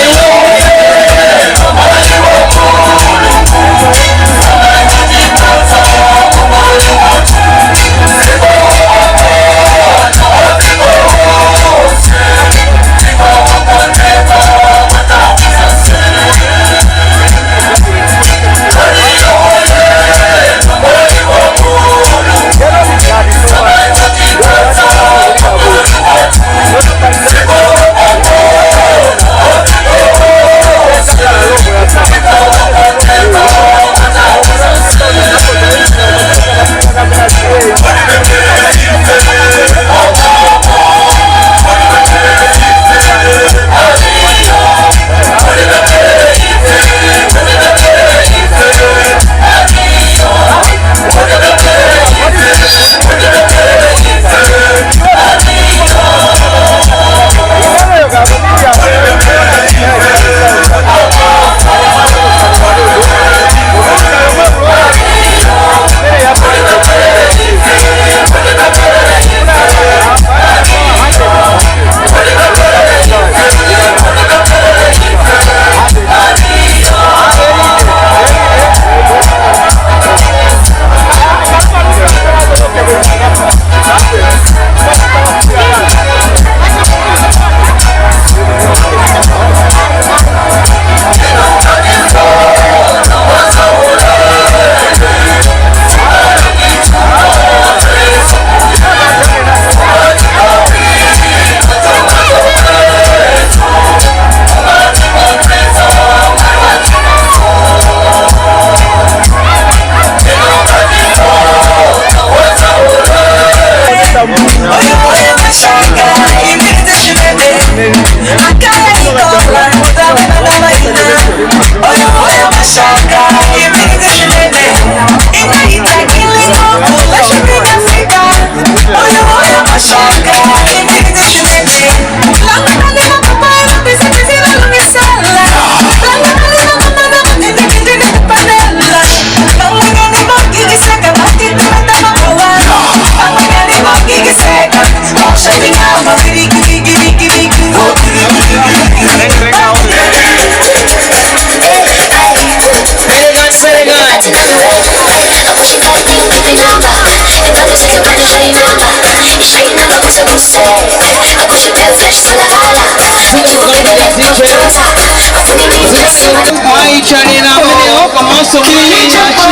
Maichalina meneo komanso mwini nyachino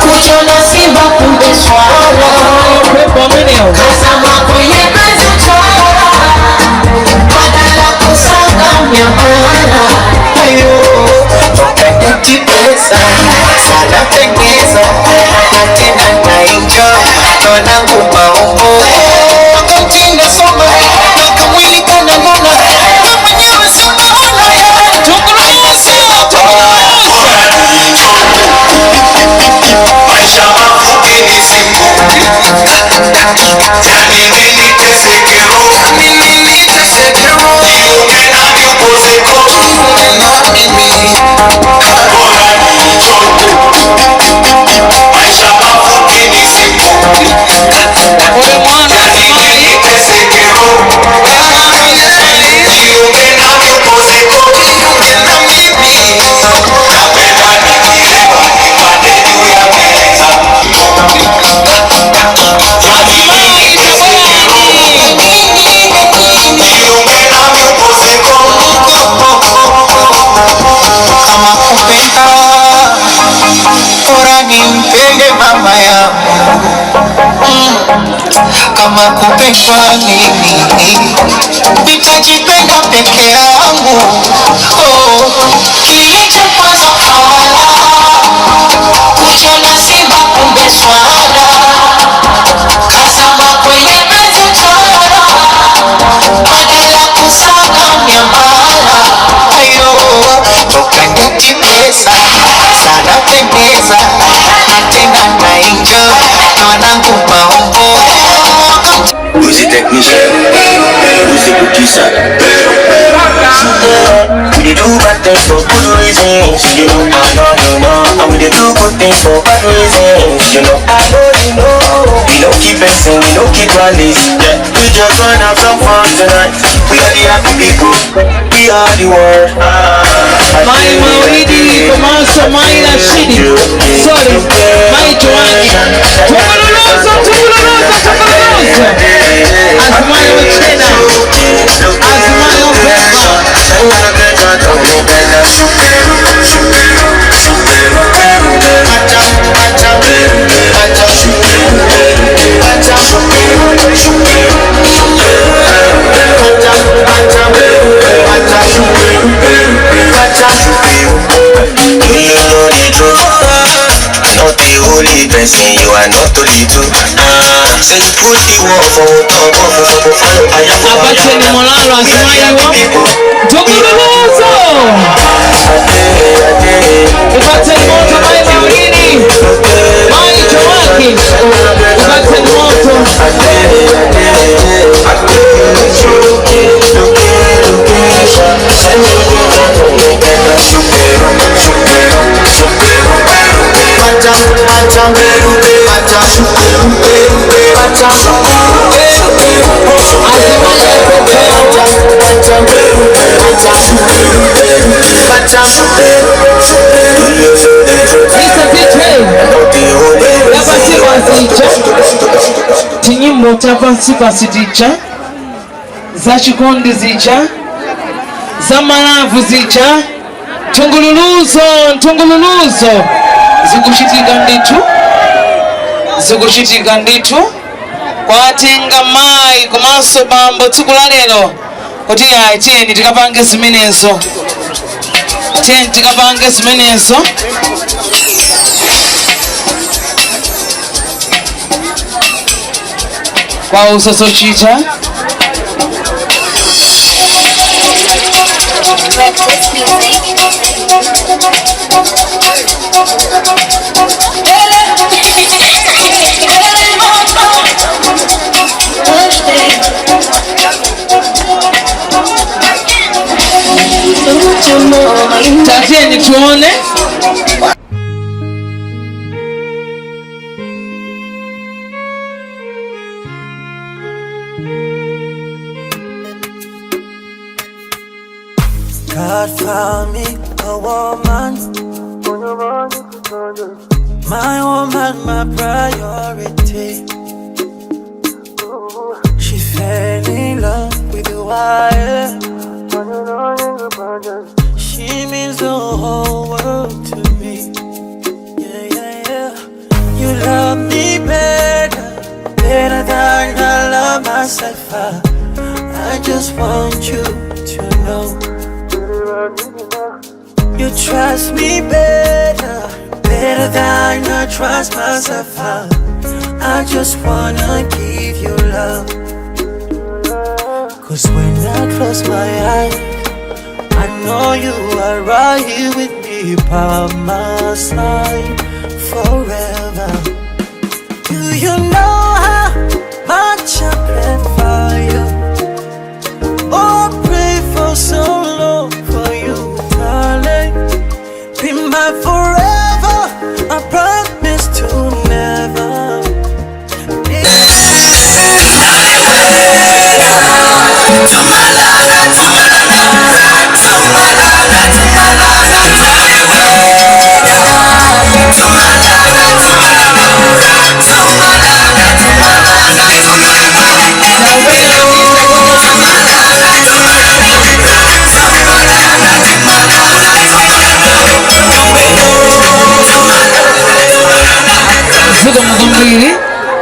Kuchona simba kumbe swala pepo meneo Kasama kwenye kazi utwala Badala kusaka mnyamala Ayo Wakati pesa Sana pengeza Tena na enjoy Tona kumaumbo Wakati nasoma Nakamwili kana nona Mwenyewe sana ona Maisha mafupi ni siku yani nini tesekero niume na niupozeko maisha mafupi ni siku yani nini tesekero niume na niupozeko napenda nikilewa nipande juu ya meza Kama kupenda Bora nimpende mama yangu Kama kupendwa mimi Nitajipenda peke yangu Kilichokwaza kawala Kuchona simba kumbe swala Kasama kwenye penzi utwala Badala kusaka mnyamala Ayo toka nyuti pesa Sana pendeza Natena na enjoy Mwanangu maumbo Who's the technician? Who's the producer? We do bad things for good reasons, you know. I know. And we do good things for bad reasons, you know. I know you know. We don't keep messing, we don't keep rallies. Yeah, we just wanna have some fun tonight. We are the happy people, we are the world. Mai Maulidi komanso Mai Rashidi sorry Mai Joani Tumululuzo Azumai Uchena Azumai Opema Not the only person, you are not the little. Say you push the wall for top of Abateni Molalo Azumai Tumululuzo Ibateni moto Mai Maulidi Mai Joaki Ibateni moto Tinyimbo tapansi zicha za chikondi zicha za malavu zicha ntungululuzo zikuchitika nditu kwatenga mai komanso bambo tsiku la lero kuti ayi tiyeni tikapange zimenezo kwa usosochita Tatieni tuone God found me a woman My woman, my priority. She fell in love with the wire. She means the whole world to me. Yeah, yeah, yeah. You love me better than I love myself. I just want you to know. You trust me better than I trust myself. I just wanna give you love. Cause when I close my eyes, I know you are right here with me by my side forever. Do you know how much I pray for you? Oh, pray for so long for you, darling. Be my forever, I promise to never.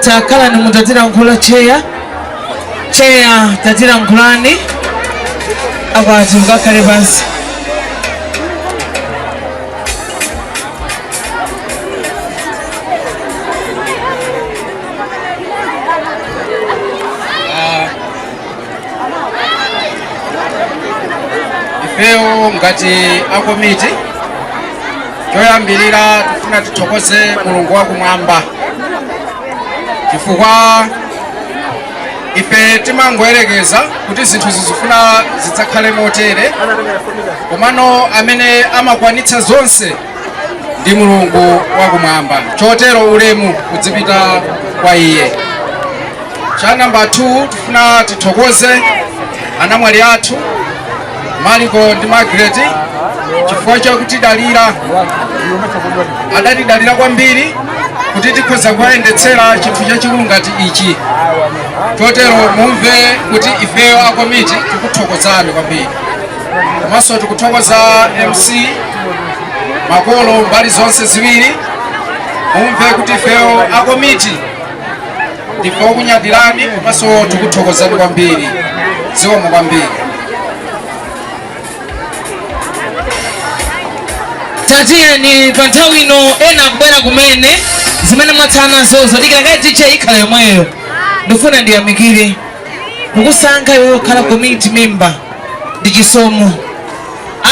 Takala ni mutatira nkula cheya tatira nkulani abantu bakale basi ifeo ngati akomiti choyambirira tufuna tuthokoze Mulungu wakumwamba chifukwa ife timangoyerekeza kuti zinthu zizifuna zidzakhale motere, komano amene amakwanitsa zonse ndi Mulungu wakumwamba, chotero ulemu udzipita kwa iye. Cha namba 2 tifuna tithokoze anamwali athu Mariko ndi Margaret chifukwa chakuti adatidalira kwambiri kuti tikhoza kuyendetsera chinthu chachikulu ngati ichi. Chotero mumve kuti ifeyo akomiti tikuthokozani kwambiri, komanso tikuthokoza MC makolo mbali zonse ziwiri. Mumve kuti ifeyo akomiti ndife okunyadirani komanso tikuthokozani kwambiri, zikomo kwambiri. tatiye ni panthawi ino ena kubwera kumene zimene mwatsana zozo dikira tiche ikhala yomweyo. Ndifuna ndiyamikire kukusankha iwe kukhala community member ndi chisomo.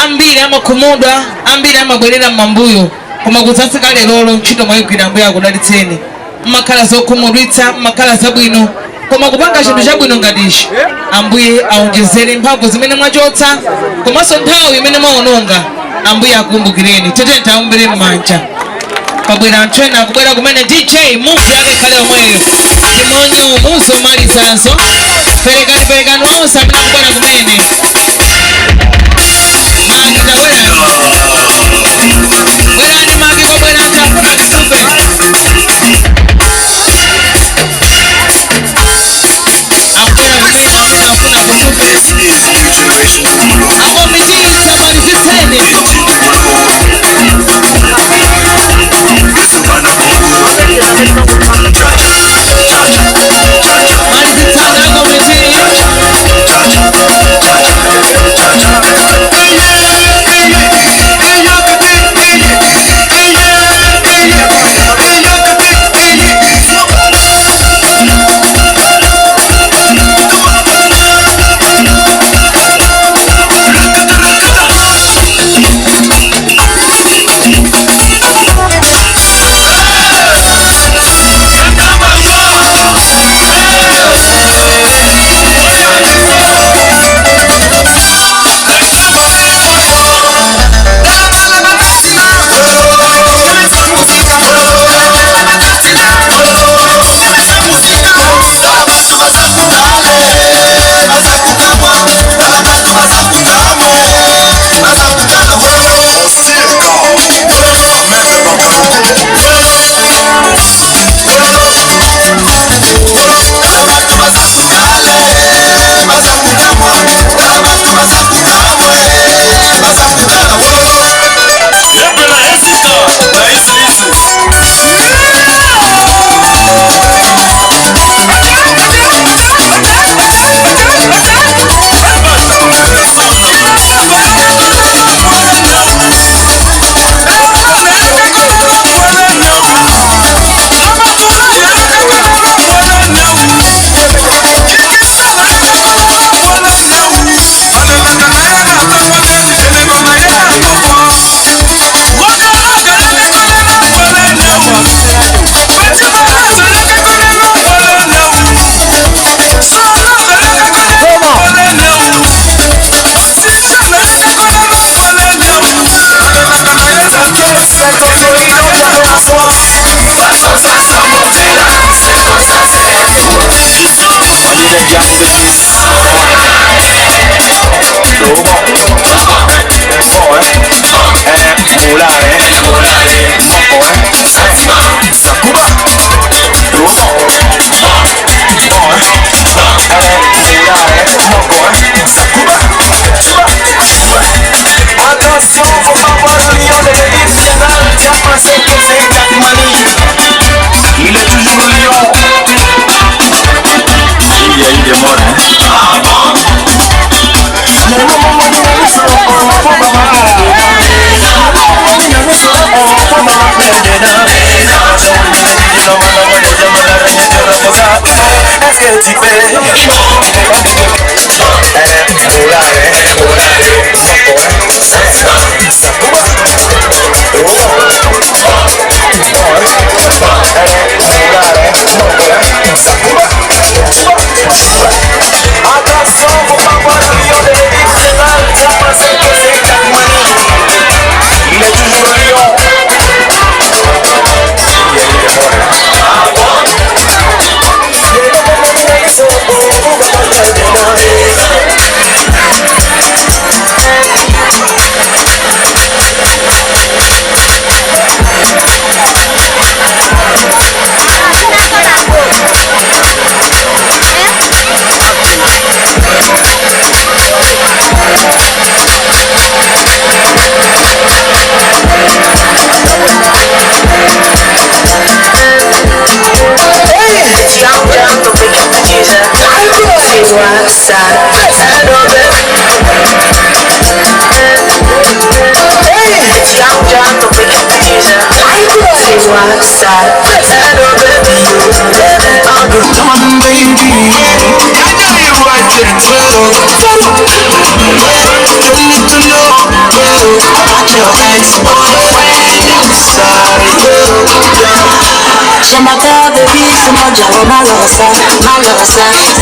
Ambiri amakhumudwa, ambiri amabwerera m'mambuyo, koma kudzafika lero ntchito mwayigwira Ambuye akudalitseni. Mmakhala zokhumudwitsa, mmakhala zabwino, koma kupanga chinthu chabwino ngatichi Ambuye aonjezere mphamvu zimene mwachotsa, komanso nthawi imene mwaononga Ambuye akumbukireni. Tete ntaumbire m'manja pabwera anthu ena akubwera kumene DJ muvi yake khale omweyo timonyo muzo malizanzo perekani onse amene akubwera kumene magi tabwerani bwerani magi kobwera anthu afuna titupe akubwera kumene amene afuna kutupe akomitiza malizitseni Malizitsana komiti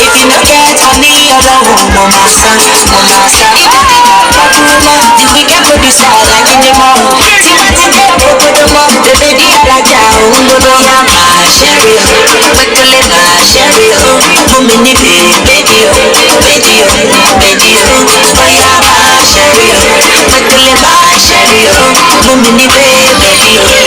If you look at me, you're the one, massa. The weekend producer, like in the mall. See what you get, the lady I like ya, my sherry, quickly my sherry, mini baby, fire my sherry, quickly my sherry, mini baby.